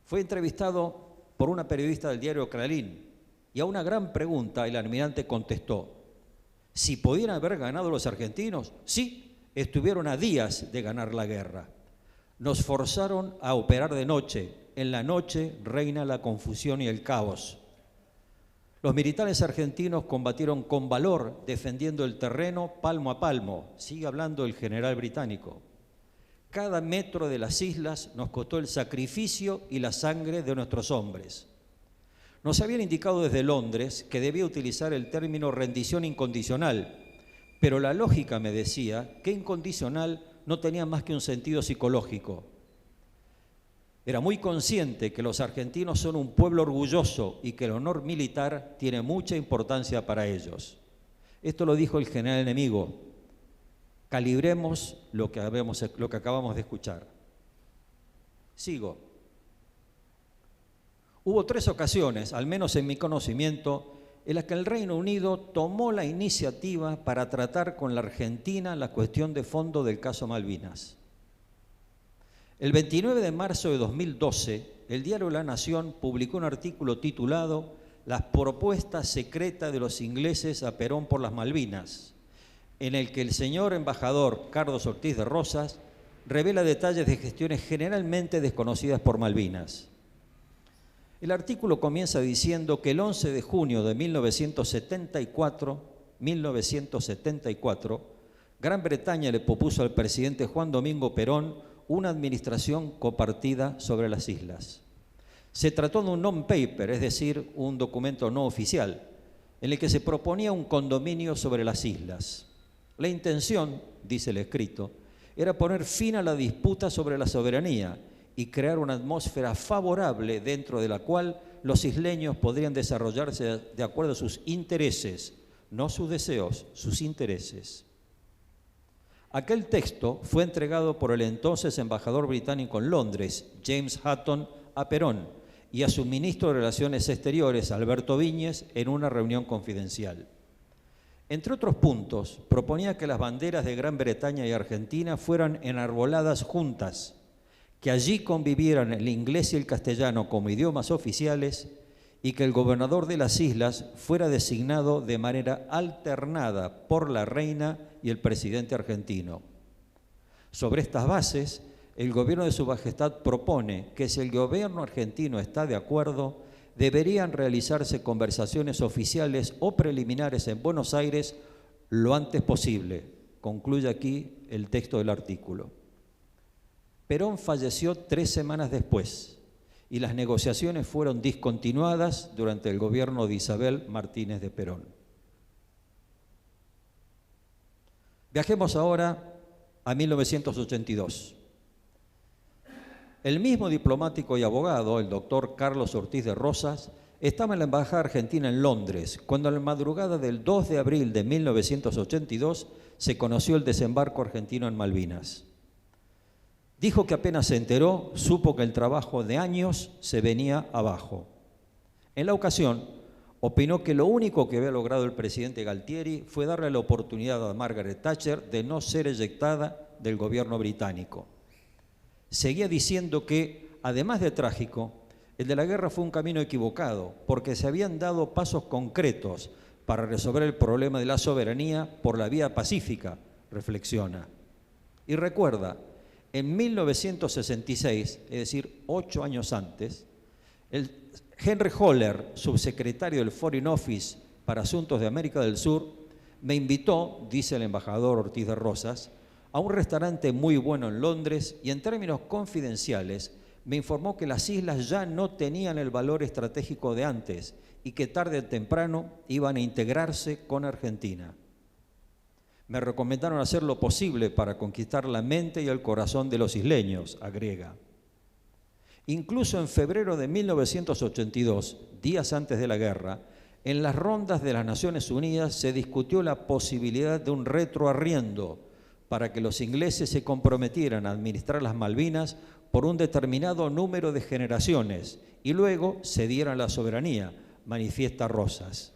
Fue entrevistado por una periodista del diario Clarín y a una gran pregunta el almirante contestó: ¿si podían haber ganado los argentinos? Sí, estuvieron a días de ganar la guerra. Nos forzaron a operar de noche. En la noche reina la confusión y el caos. Los militares argentinos combatieron con valor, defendiendo el terreno palmo a palmo. Sigue hablando el general británico. Cada metro de las islas nos costó el sacrificio y la sangre de nuestros hombres. Nos habían indicado desde Londres que debía utilizar el término rendición incondicional, pero la lógica me decía que incondicional no tenían más que un sentido psicológico. Era muy consciente que los argentinos son un pueblo orgulloso y que el honor militar tiene mucha importancia para ellos. Esto lo dijo el general enemigo. Calibremos lo que acabamos de escuchar. Sigo. Hubo 3 ocasiones, al menos en mi conocimiento, en las que el Reino Unido tomó la iniciativa para tratar con la Argentina la cuestión de fondo del caso Malvinas. El 29 de marzo de 2012, el diario La Nación publicó un artículo titulado «Las propuestas secretas de los ingleses a Perón por las Malvinas», en el que el señor embajador Carlos Ortiz de Rosas revela detalles de gestiones generalmente desconocidas por Malvinas. El artículo comienza diciendo que el 11 de junio de 1974, Gran Bretaña le propuso al presidente Juan Domingo Perón una administración compartida sobre las islas. Se trató de un non-paper, es decir, un documento no oficial, en el que se proponía un condominio sobre las islas. La intención, dice el escrito, era poner fin a la disputa sobre la soberanía y crear una atmósfera favorable dentro de la cual los isleños podrían desarrollarse de acuerdo a sus intereses, no sus deseos, sus intereses. Aquel texto fue entregado por el entonces embajador británico en Londres, James Hutton, a Perón y a su ministro de Relaciones Exteriores, Alberto Viñes, en una reunión confidencial. Entre otros puntos, proponía que las banderas de Gran Bretaña y Argentina fueran enarboladas juntas, que allí convivieran el inglés y el castellano como idiomas oficiales y que el gobernador de las islas fuera designado de manera alternada por la reina y el presidente argentino. Sobre estas bases, el gobierno de Su Majestad propone que si el gobierno argentino está de acuerdo, deberían realizarse conversaciones oficiales o preliminares en Buenos Aires lo antes posible. Concluye aquí el texto del artículo. Perón falleció 3 semanas después y las negociaciones fueron discontinuadas durante el gobierno de Isabel Martínez de Perón. Viajemos ahora a 1982. El mismo diplomático y abogado, el doctor Carlos Ortiz de Rosas, estaba en la Embajada Argentina en Londres, cuando en la madrugada del 2 de abril de 1982 se conoció el desembarco argentino en Malvinas. Dijo que apenas se enteró, supo que el trabajo de años se venía abajo. En la ocasión, opinó que lo único que había logrado el presidente Galtieri fue darle la oportunidad a Margaret Thatcher de no ser eyectada del gobierno británico. Seguía diciendo que, además de trágico, el de la guerra fue un camino equivocado, porque se habían dado pasos concretos para resolver el problema de la soberanía por la vía pacífica, reflexiona. Y recuerda, en 1966, es decir, 8 años antes, Henry Holler, subsecretario del Foreign Office para Asuntos de América del Sur, me invitó, dice el embajador Ortiz de Rosas, a un restaurante muy bueno en Londres y en términos confidenciales me informó que las islas ya no tenían el valor estratégico de antes y que tarde o temprano iban a integrarse con Argentina. Me recomendaron hacer lo posible para conquistar la mente y el corazón de los isleños, agrega. Incluso en febrero de 1982, días antes de la guerra, en las rondas de las Naciones Unidas se discutió la posibilidad de un retroarriendo para que los ingleses se comprometieran a administrar las Malvinas por un determinado número de generaciones y luego cedieran la soberanía, manifiesta Rosas.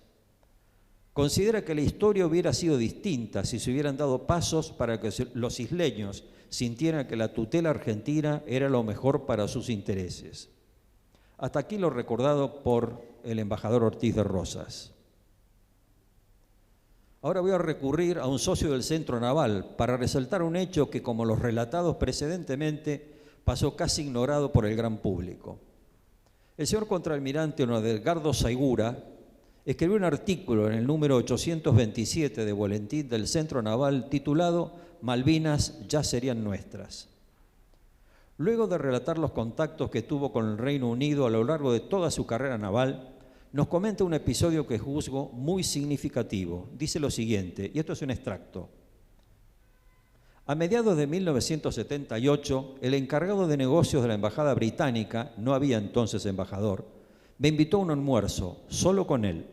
Considera que la historia hubiera sido distinta si se hubieran dado pasos para que los isleños sintieran que la tutela argentina era lo mejor para sus intereses. Hasta aquí lo recordado por el embajador Ortiz de Rosas. Ahora voy a recurrir a un socio del Centro Naval para resaltar un hecho que, como los relatados precedentemente, pasó casi ignorado por el gran público. El señor contraalmirante don Edgardo Saigura escribió un artículo en el número 827 de Boletín del Centro Naval titulado «Malvinas ya serían nuestras». Luego de relatar los contactos que tuvo con el Reino Unido a lo largo de toda su carrera naval, nos comenta un episodio que juzgo muy significativo. Dice lo siguiente, y esto es un extracto. A mediados de 1978, el encargado de negocios de la Embajada Británica, no había entonces embajador, me invitó a un almuerzo, solo con él,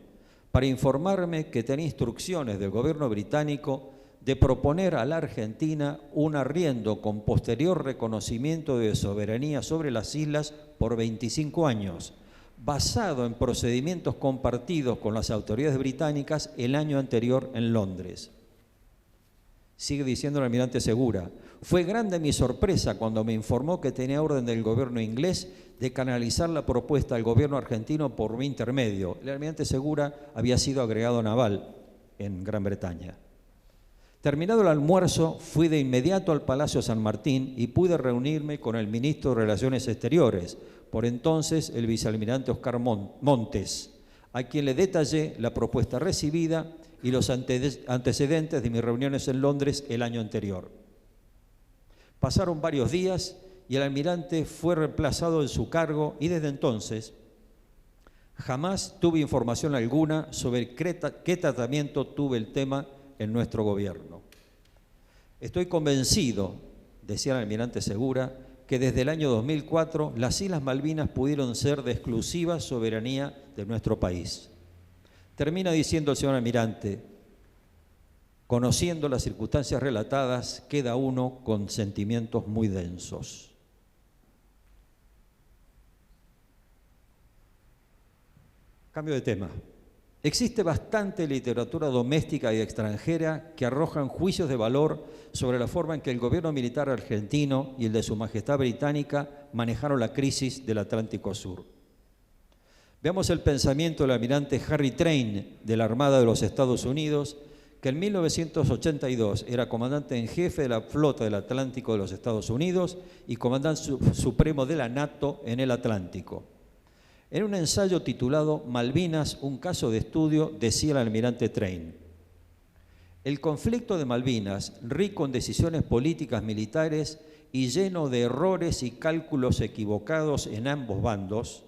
para informarme que tenía instrucciones del gobierno británico de proponer a la Argentina un arriendo con posterior reconocimiento de soberanía sobre las islas por 25 años, basado en procedimientos compartidos con las autoridades británicas el año anterior en Londres. Sigue diciendo el almirante Segura, fue grande mi sorpresa cuando me informó que tenía orden del gobierno inglés de canalizar la propuesta al gobierno argentino por mi intermedio. El almirante Segura había sido agregado naval en Gran Bretaña. Terminado el almuerzo, fui de inmediato al Palacio San Martín y pude reunirme con el ministro de Relaciones Exteriores, por entonces el vicealmirante Oscar Montes, a quien le detallé la propuesta recibida y los antecedentes de mis reuniones en Londres el año anterior. Pasaron varios días y el almirante fue reemplazado en su cargo y desde entonces jamás tuve información alguna sobre qué tratamiento tuvo el tema en nuestro gobierno. Estoy convencido, decía el almirante Segura, que desde el año 2004 las Islas Malvinas pudieron ser de exclusiva soberanía de nuestro país. Termina diciendo el señor almirante, conociendo las circunstancias relatadas, queda uno con sentimientos muy densos. Cambio de tema. Existe bastante literatura doméstica y extranjera que arrojan juicios de valor sobre la forma en que el gobierno militar argentino y el de Su Majestad Británica manejaron la crisis del Atlántico Sur. Veamos el pensamiento del almirante Harry Train de la Armada de los Estados Unidos, que en 1982 era comandante en jefe de la flota del Atlántico de los Estados Unidos y comandante supremo de la NATO en el Atlántico. En un ensayo titulado Malvinas, un caso de estudio, decía el almirante Train: el conflicto de Malvinas, rico en decisiones políticas militares y lleno de errores y cálculos equivocados en ambos bandos,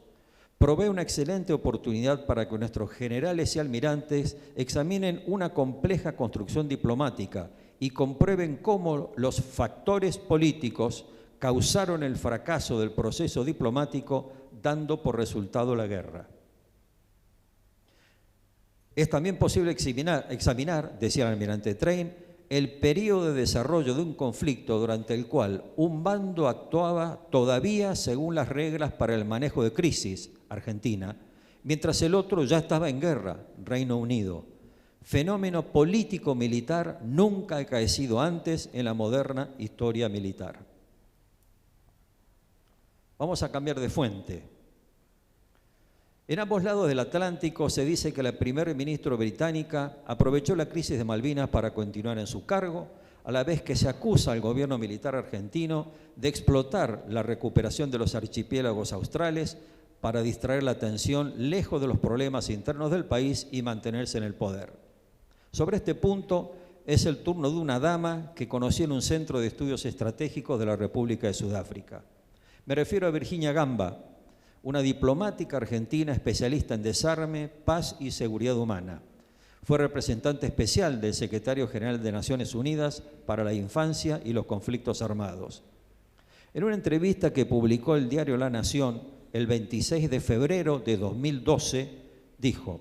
provee una excelente oportunidad para que nuestros generales y almirantes examinen una compleja construcción diplomática y comprueben cómo los factores políticos causaron el fracaso del proceso diplomático, dando por resultado la guerra. Es también posible examinar, decía el almirante Train, el periodo de desarrollo de un conflicto durante el cual un bando actuaba todavía según las reglas para el manejo de crisis, Argentina, mientras el otro ya estaba en guerra, Reino Unido. Fenómeno político-militar nunca acaecido antes en la moderna historia militar. Vamos a cambiar de fuente. En ambos lados del Atlántico se dice que la primer ministra británica aprovechó la crisis de Malvinas para continuar en su cargo, a la vez que se acusa al gobierno militar argentino de explotar la recuperación de los archipiélagos australes para distraer la atención lejos de los problemas internos del país y mantenerse en el poder. Sobre este punto es el turno de una dama que conocí en un centro de estudios estratégicos de la República de Sudáfrica. Me refiero a Virginia Gamba, una diplomática argentina especialista en desarme, paz y seguridad humana. Fue representante especial del Secretario General de Naciones Unidas para la Infancia y los Conflictos Armados. En una entrevista que publicó el diario La Nación el 26 de febrero de 2012, dijo: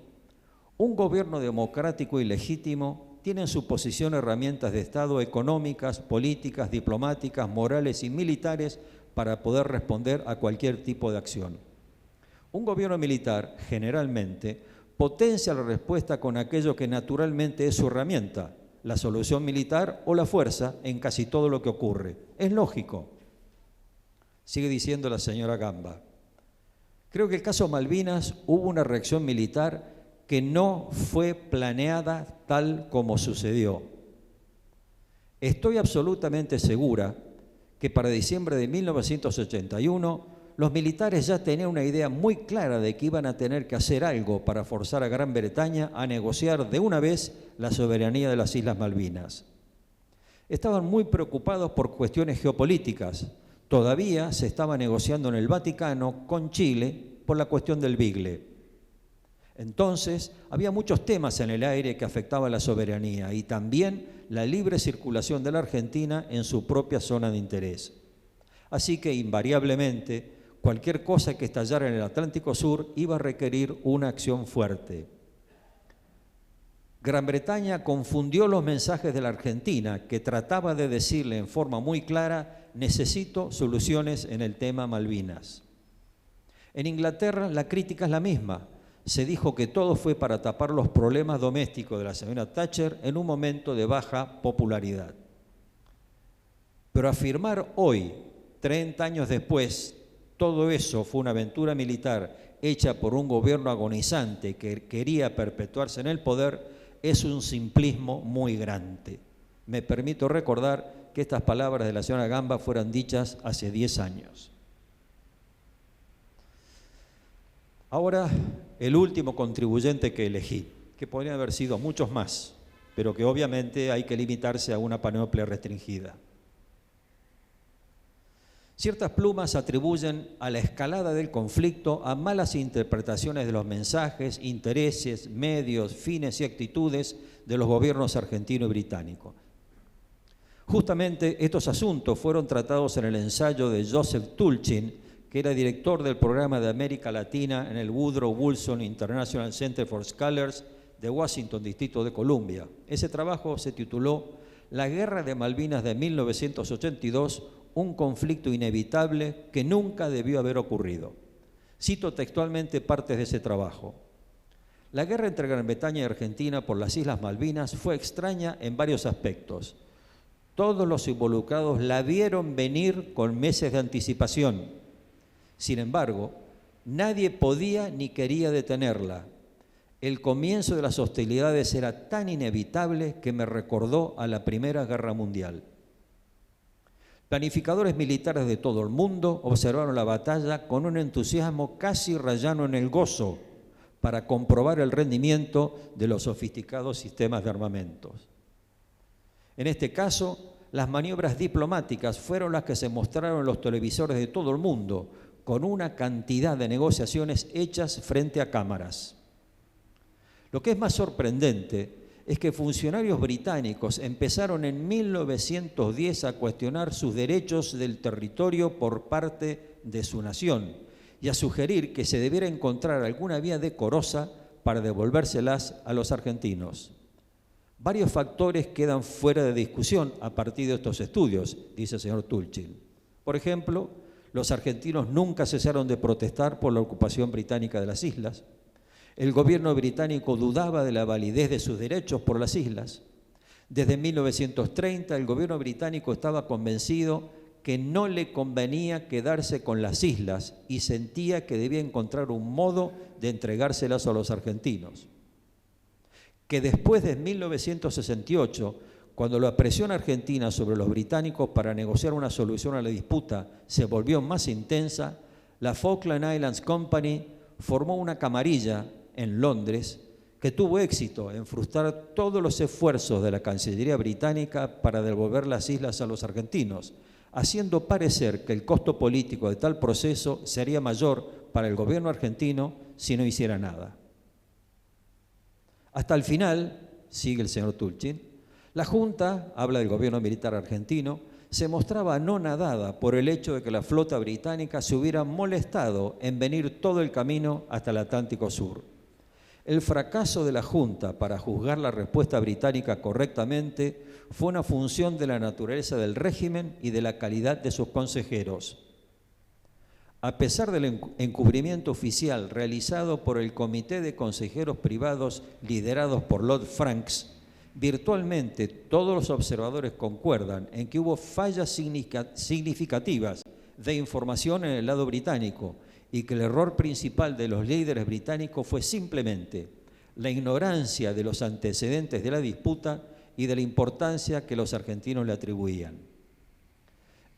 un gobierno democrático y legítimo tiene en su posición herramientas de Estado económicas, políticas, diplomáticas, morales y militares para poder responder a cualquier tipo de acción. Un gobierno militar, generalmente, potencia la respuesta con aquello que naturalmente es su herramienta, la solución militar o la fuerza en casi todo lo que ocurre. Es lógico. Sigue diciendo la señora Gamba. Creo que en el caso Malvinas hubo una reacción militar que no fue planeada tal como sucedió. Estoy absolutamente segura que para diciembre de 1981 los militares ya tenían una idea muy clara de que iban a tener que hacer algo para forzar a Gran Bretaña a negociar de una vez la soberanía de las Islas Malvinas. Estaban muy preocupados por cuestiones geopolíticas. Todavía se estaba negociando en el Vaticano con Chile por la cuestión del Bigle. Entonces, había muchos temas en el aire que afectaban la soberanía y también la libre circulación de la Argentina en su propia zona de interés. Así que, invariablemente, cualquier cosa que estallara en el Atlántico Sur iba a requerir una acción fuerte. Gran Bretaña confundió los mensajes de la Argentina, que trataba de decirle en forma muy clara: necesito soluciones en el tema Malvinas. En Inglaterra la crítica es la misma. Se dijo que todo fue para tapar los problemas domésticos de la señora Thatcher en un momento de baja popularidad. Pero afirmar hoy, 30 años después, todo eso fue una aventura militar hecha por un gobierno agonizante que quería perpetuarse en el poder es un simplismo muy grande. Me permito recordar que estas palabras de la señora Gamba fueron dichas hace 10 años. Ahora, el último contribuyente que elegí, que podrían haber sido muchos más, pero que obviamente hay que limitarse a una panoplia restringida. Ciertas plumas atribuyen a la escalada del conflicto a malas interpretaciones de los mensajes, intereses, medios, fines y actitudes de los gobiernos argentino y británico. Justamente estos asuntos fueron tratados en el ensayo de Joseph Tulchin, que era director del programa de América Latina en el Woodrow Wilson International Center for Scholars de Washington, Distrito de Columbia. Ese trabajo se tituló La Guerra de Malvinas de 1982, un conflicto inevitable que nunca debió haber ocurrido. Cito textualmente partes de ese trabajo. La guerra entre Gran Bretaña y Argentina por las Islas Malvinas fue extraña en varios aspectos. Todos los involucrados la vieron venir con meses de anticipación. Sin embargo, nadie podía ni quería detenerla. El comienzo de las hostilidades era tan inevitable que me recordó a la Primera Guerra Mundial. Planificadores militares de todo el mundo observaron la batalla con un entusiasmo casi rayano en el gozo para comprobar el rendimiento de los sofisticados sistemas de armamentos. En este caso, las maniobras diplomáticas fueron las que se mostraron en los televisores de todo el mundo, con una cantidad de negociaciones hechas frente a cámaras. Lo que es más sorprendente es que funcionarios británicos empezaron en 1910 a cuestionar sus derechos del territorio por parte de su nación y a sugerir que se debiera encontrar alguna vía decorosa para devolvérselas a los argentinos. Varios factores quedan fuera de discusión a partir de estos estudios, dice el señor Tulchin. Por ejemplo, los argentinos nunca cesaron de protestar por la ocupación británica de las islas. El gobierno británico dudaba de la validez de sus derechos por las islas. Desde 1930 el gobierno británico estaba convencido que no le convenía quedarse con las islas y sentía que debía encontrar un modo de entregárselas a los argentinos. Que después de 1968, cuando la presión argentina sobre los británicos para negociar una solución a la disputa se volvió más intensa, la Falkland Islands Company formó una camarilla en Londres que tuvo éxito en frustrar todos los esfuerzos de la Cancillería británica para devolver las islas a los argentinos, haciendo parecer que el costo político de tal proceso sería mayor para el gobierno argentino si no hiciera nada. Hasta el final, sigue el señor Tulchin, la Junta, habla del gobierno militar argentino, se mostraba anonadada por el hecho de que la flota británica se hubiera molestado en venir todo el camino hasta el Atlántico Sur. El fracaso de la Junta para juzgar la respuesta británica correctamente fue una función de la naturaleza del régimen y de la calidad de sus consejeros. A pesar del encubrimiento oficial realizado por el Comité de Consejeros Privados liderados por Lord Franks, virtualmente todos los observadores concuerdan en que hubo fallas significativas de información en el lado británico y que el error principal de los líderes británicos fue simplemente la ignorancia de los antecedentes de la disputa y de la importancia que los argentinos le atribuían.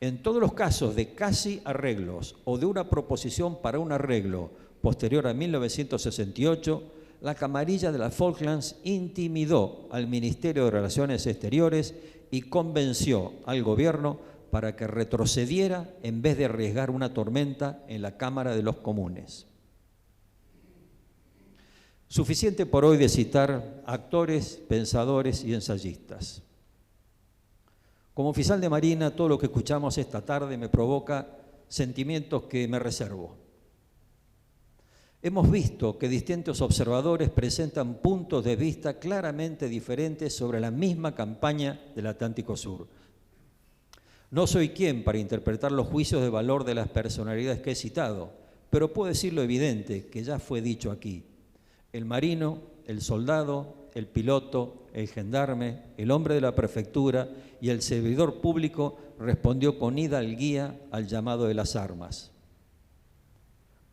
En todos los casos de casi arreglos o de una proposición para un arreglo posterior a 1968, la camarilla de las Falklands intimidó al Ministerio de Relaciones Exteriores y convenció al gobierno para que retrocediera en vez de arriesgar una tormenta en la Cámara de los Comunes. Suficiente por hoy de citar actores, pensadores y ensayistas. Como oficial de Marina, todo lo que escuchamos esta tarde me provoca sentimientos que me reservo. Hemos visto que distintos observadores presentan puntos de vista claramente diferentes sobre la misma campaña del Atlántico Sur. No soy quien para interpretar los juicios de valor de las personalidades que he citado, pero puedo decir lo evidente que ya fue dicho aquí. El marino, el soldado, el piloto, el gendarme, el hombre de la prefectura y el servidor público respondió con hidalguía al llamado de las armas.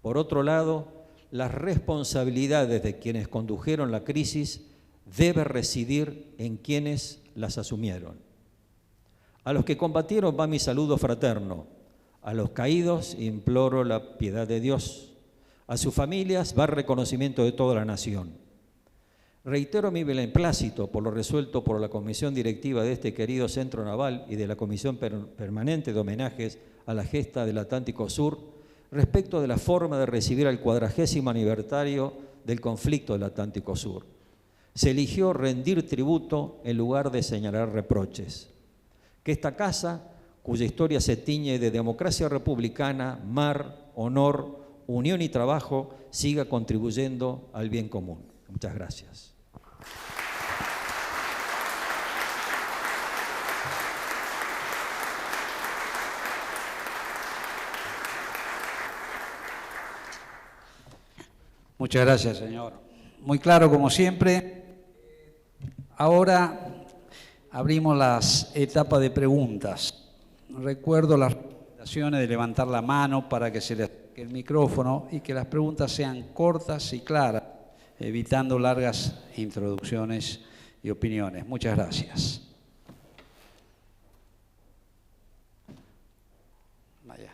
Por otro lado, las responsabilidades de quienes condujeron la crisis deben residir en quienes las asumieron. A los que combatieron va mi saludo fraterno, a los caídos imploro la piedad de Dios, a sus familias va el reconocimiento de toda la nación. Reitero mi beneplácito por lo resuelto por la Comisión Directiva de este querido Centro Naval y de la Comisión Permanente de Homenajes a la Gesta del Atlántico Sur respecto de la forma de recibir al 40º aniversario del conflicto del Atlántico Sur. Se eligió rendir tributo en lugar de señalar reproches. Que esta casa, cuya historia se tiñe de democracia republicana, mar, honor, unión y trabajo, siga contribuyendo al bien común. Muchas gracias. Muchas gracias, señor. Muy claro, como siempre. Ahora abrimos las etapas de preguntas. Recuerdo las recomendaciones de levantar la mano para que se le acerque el micrófono y que las preguntas sean cortas y claras, evitando largas introducciones y opiniones. Muchas gracias. Vaya.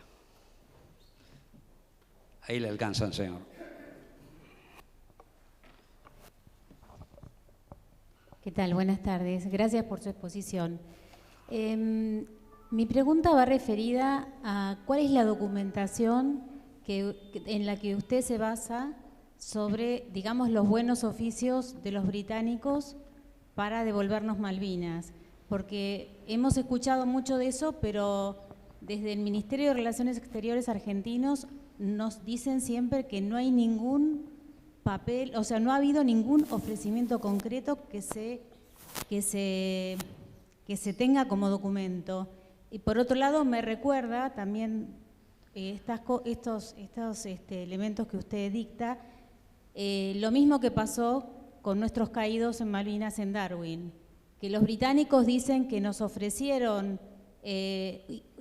Ahí le alcanzan, señor. ¿Qué tal? Buenas tardes. Gracias por su exposición. Mi pregunta va referida a cuál es la documentación en la que usted se basa sobre, digamos, los buenos oficios de los británicos para devolvernos Malvinas. Porque hemos escuchado mucho de eso, pero desde el Ministerio de Relaciones Exteriores argentinos nos dicen siempre que no hay ningún papel, o sea, no ha habido ningún ofrecimiento concreto que se tenga como documento. Y por otro lado, me recuerda también estos elementos que usted dicta, lo mismo que pasó con nuestros caídos en Malvinas en Darwin, que los británicos dicen que nos ofrecieron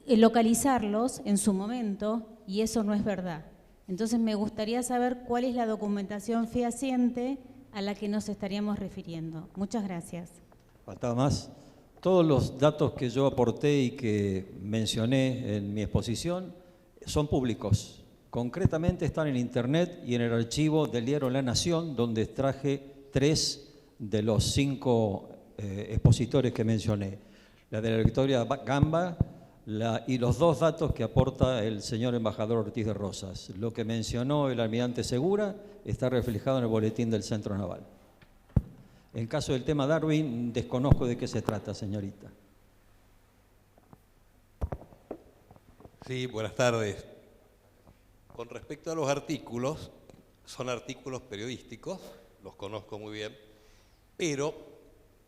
localizarlos en su momento y eso no es verdad. Entonces me gustaría saber cuál es la documentación fehaciente a la que nos estaríamos refiriendo. Muchas gracias. Faltaba más. Todos los datos que yo aporté y que mencioné en mi exposición son públicos. Concretamente están en Internet y en el archivo del diario La Nación, donde traje 3 de los 5 expositores que mencioné. La de la Victoria Gamba y los 2 datos que aporta el señor embajador Ortiz de Rosas. Lo que mencionó el almirante Segura está reflejado en el boletín del Centro Naval. En caso del tema Darwin, desconozco de qué se trata, señorita. Sí, buenas tardes. Con respecto a los artículos, son artículos periodísticos, los conozco muy bien, pero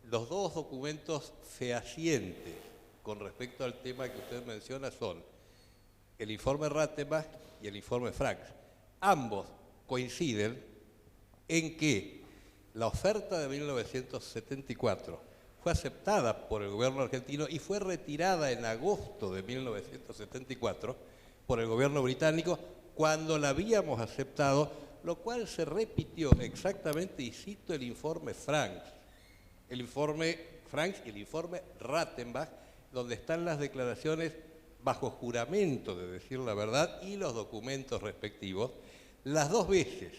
los 2 documentos fehacientes con respecto al tema que usted menciona son el informe Rattenbach y el informe Franks. Ambos coinciden en que la oferta de 1974 fue aceptada por el gobierno argentino y fue retirada en agosto de 1974 por el gobierno británico cuando la habíamos aceptado, lo cual se repitió exactamente, y cito el informe Franks y el informe Rattenbach, donde están las declaraciones bajo juramento de decir la verdad y los documentos respectivos. Las 2 veces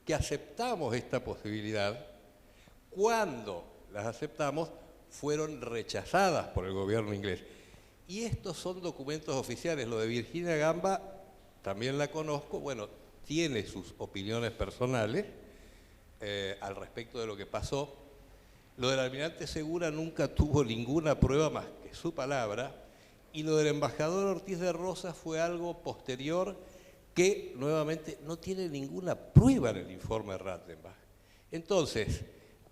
que aceptamos esta posibilidad, cuando las aceptamos, fueron rechazadas por el gobierno inglés. Y estos son documentos oficiales. Lo de Virginia Gamba, también la conozco, bueno, tiene sus opiniones personales, al respecto de lo que pasó. Lo del almirante Segura nunca tuvo ninguna prueba más que su palabra, y lo del embajador Ortiz de Rosas fue algo posterior que, nuevamente, no tiene ninguna prueba en el informe de Rattenbach. Entonces,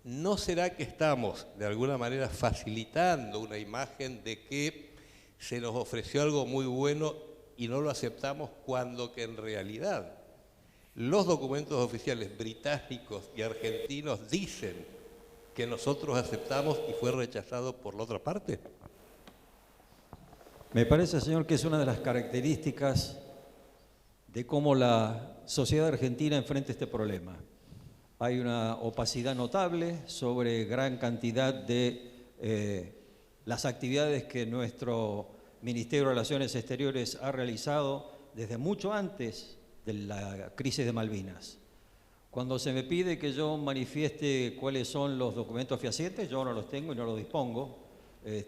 ¿no será que estamos, de alguna manera, facilitando una imagen de que se nos ofreció algo muy bueno y no lo aceptamos, cuando que en realidad los documentos oficiales británicos y argentinos dicen que nosotros aceptamos y fue rechazado por la otra parte? Me parece, señor, que es una de las características de cómo la sociedad argentina enfrenta este problema. Hay una opacidad notable sobre gran cantidad de las actividades que nuestro Ministerio de Relaciones Exteriores ha realizado desde mucho antes de la crisis de Malvinas. Cuando se me pide que yo manifieste cuáles son los documentos fehacientes, yo no los tengo y no los dispongo,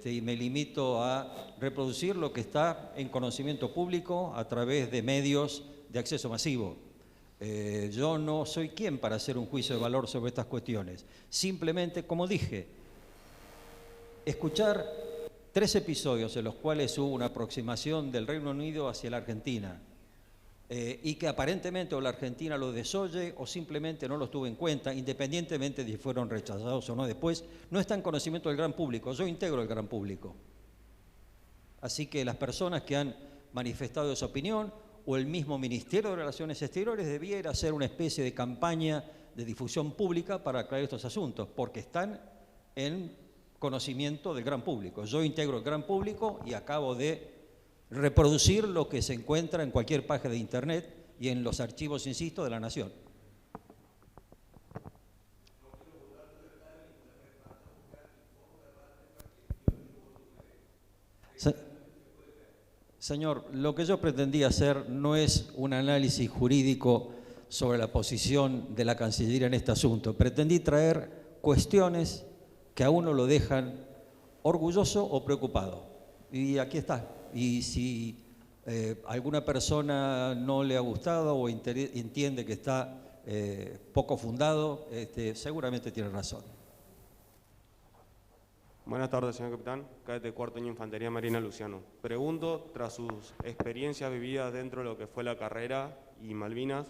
y me limito a reproducir lo que está en conocimiento público a través de medios de acceso masivo. Yo no soy quien para hacer un juicio de valor sobre estas cuestiones. Simplemente, como dije, escuchar 3 episodios en los cuales hubo una aproximación del Reino Unido hacia la Argentina, y que aparentemente o la Argentina lo desoye o simplemente no los tuvo en cuenta, independientemente de si fueron rechazados o no después, no está en conocimiento del gran público. Yo integro el gran público. Así que las personas que han manifestado esa opinión, o el mismo Ministerio de Relaciones Exteriores, debiera hacer una especie de campaña de difusión pública para aclarar estos asuntos, porque están en conocimiento del gran público. Yo integro el gran público y acabo de reproducir lo que se encuentra en cualquier página de Internet y en los archivos, insisto, de la Nación. Señor, lo que yo pretendía hacer no es un análisis jurídico sobre la posición de la Cancillería en este asunto. Pretendí traer cuestiones que a uno lo dejan orgulloso o preocupado. Y aquí está. Y si alguna persona no le ha gustado o entiende que está poco fundado, seguramente tiene razón. Buenas tardes, señor capitán. Cadete Cuarto Año Infantería Marina Luciano. Pregunto, tras sus experiencias vividas dentro de lo que fue la carrera y Malvinas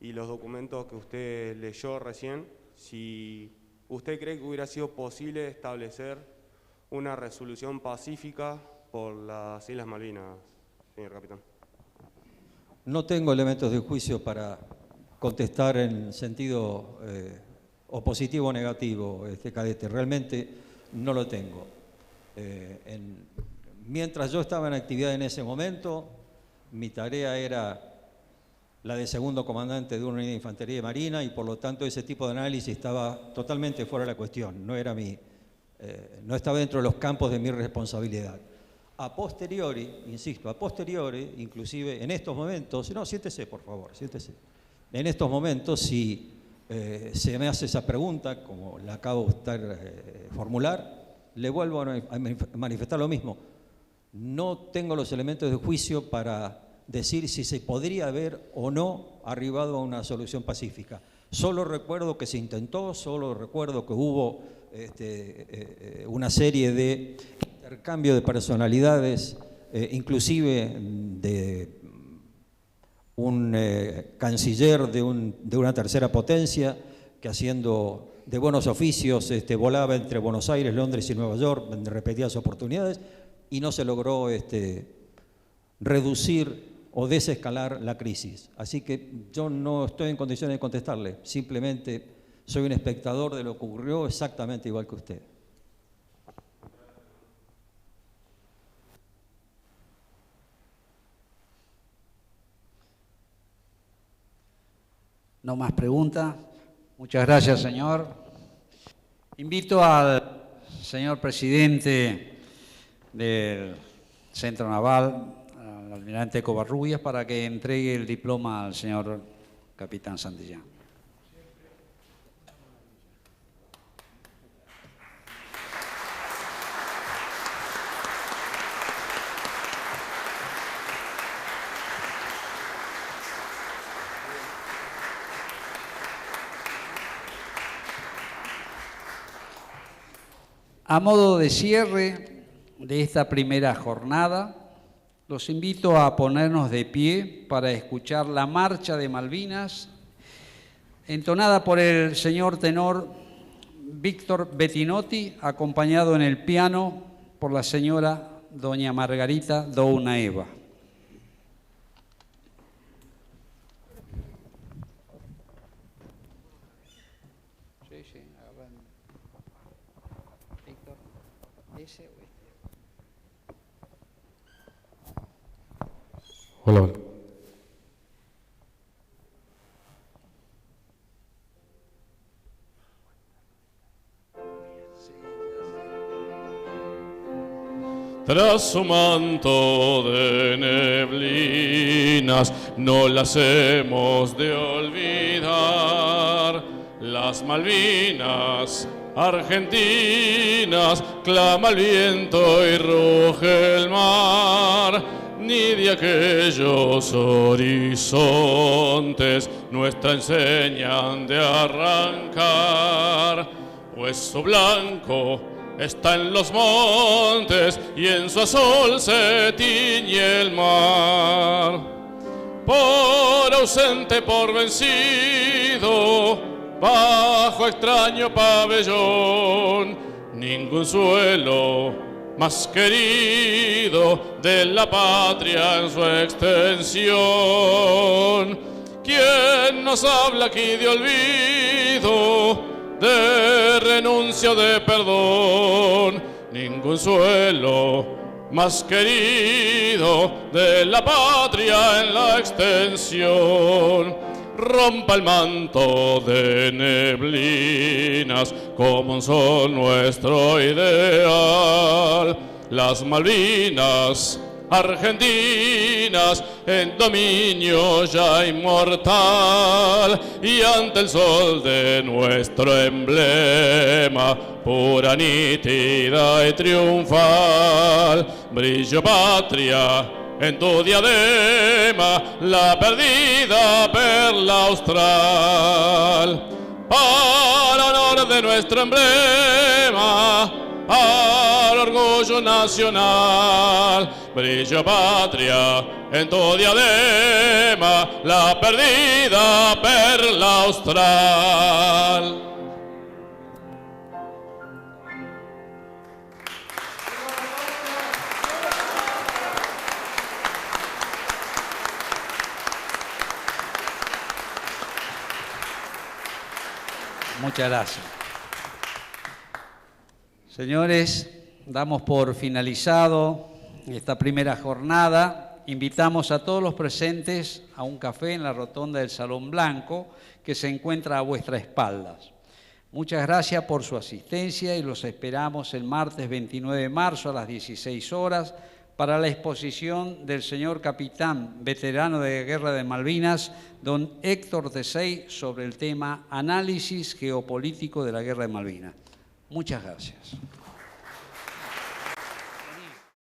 y los documentos que usted leyó recién, si usted cree que hubiera sido posible establecer una resolución pacífica por las Islas Malvinas, señor capitán. No tengo elementos de juicio para contestar en sentido o positivo o negativo, cadete. Realmente no lo tengo. Mientras yo estaba en actividad en ese momento, mi tarea era la de segundo comandante de una unidad de infantería de marina y por lo tanto ese tipo de análisis estaba totalmente fuera de la cuestión. No estaba dentro de los campos de mi responsabilidad. A posteriori, insisto, inclusive en estos momentos, no, siéntese por favor, siéntese. En estos momentos, si se me hace esa pregunta, como la acabo de formular, le vuelvo a manifestar lo mismo. No tengo los elementos de juicio para decir si se podría haber o no arribado a una solución pacífica. Solo recuerdo que se intentó, solo recuerdo que hubo una serie de intercambio de personalidades, inclusive de un canciller de una tercera potencia que haciendo de buenos oficios volaba entre Buenos Aires, Londres y Nueva York en repetidas oportunidades y no se logró reducir o desescalar la crisis. Así que yo no estoy en condiciones de contestarle, simplemente soy un espectador de lo que ocurrió exactamente igual que usted. No más preguntas. Muchas gracias, señor. Invito al señor presidente del Centro Naval, al almirante Covarrubias, para que entregue el diploma al señor capitán Santillán. A modo de cierre de esta primera jornada, los invito a ponernos de pie para escuchar la Marcha de Malvinas, entonada por el señor tenor Víctor Bettinotti, acompañado en el piano por la señora doña Margarita Dounaeva. Hola. Tras su manto de neblinas no las hemos de olvidar. Las Malvinas argentinas clama el viento y ruge el mar. Ni de aquellos horizontes nuestra enseñan de arrancar. Hueso blanco está en los montes y en su azul se tiñe el mar. Por ausente, por vencido, bajo extraño pabellón, ningún suelo más querido de la patria en su extensión. ¿Quién nos habla aquí de olvido, de renuncia, de perdón? Ningún suelo más querido de la patria en la extensión. Rompa el manto de neblinas como un sol nuestro ideal. Las Malvinas argentinas en dominio ya inmortal, y ante el sol de nuestro emblema pura, nítida y triunfal, brillo patria en tu diadema, la perdida perla austral. Para honor de nuestro emblema, para orgullo nacional, brillo patria en tu diadema, la perdida perla austral. Muchas gracias. Señores, damos por finalizado esta primera jornada. Invitamos a todos los presentes a un café en la rotonda del Salón Blanco, que se encuentra a vuestras espaldas. Muchas gracias por su asistencia y los esperamos el martes 29 de marzo a las 16 horas para la exposición del señor capitán veterano de Guerra de Malvinas, don Héctor Tesey, sobre el tema Análisis Geopolítico de la Guerra de Malvinas. Muchas gracias.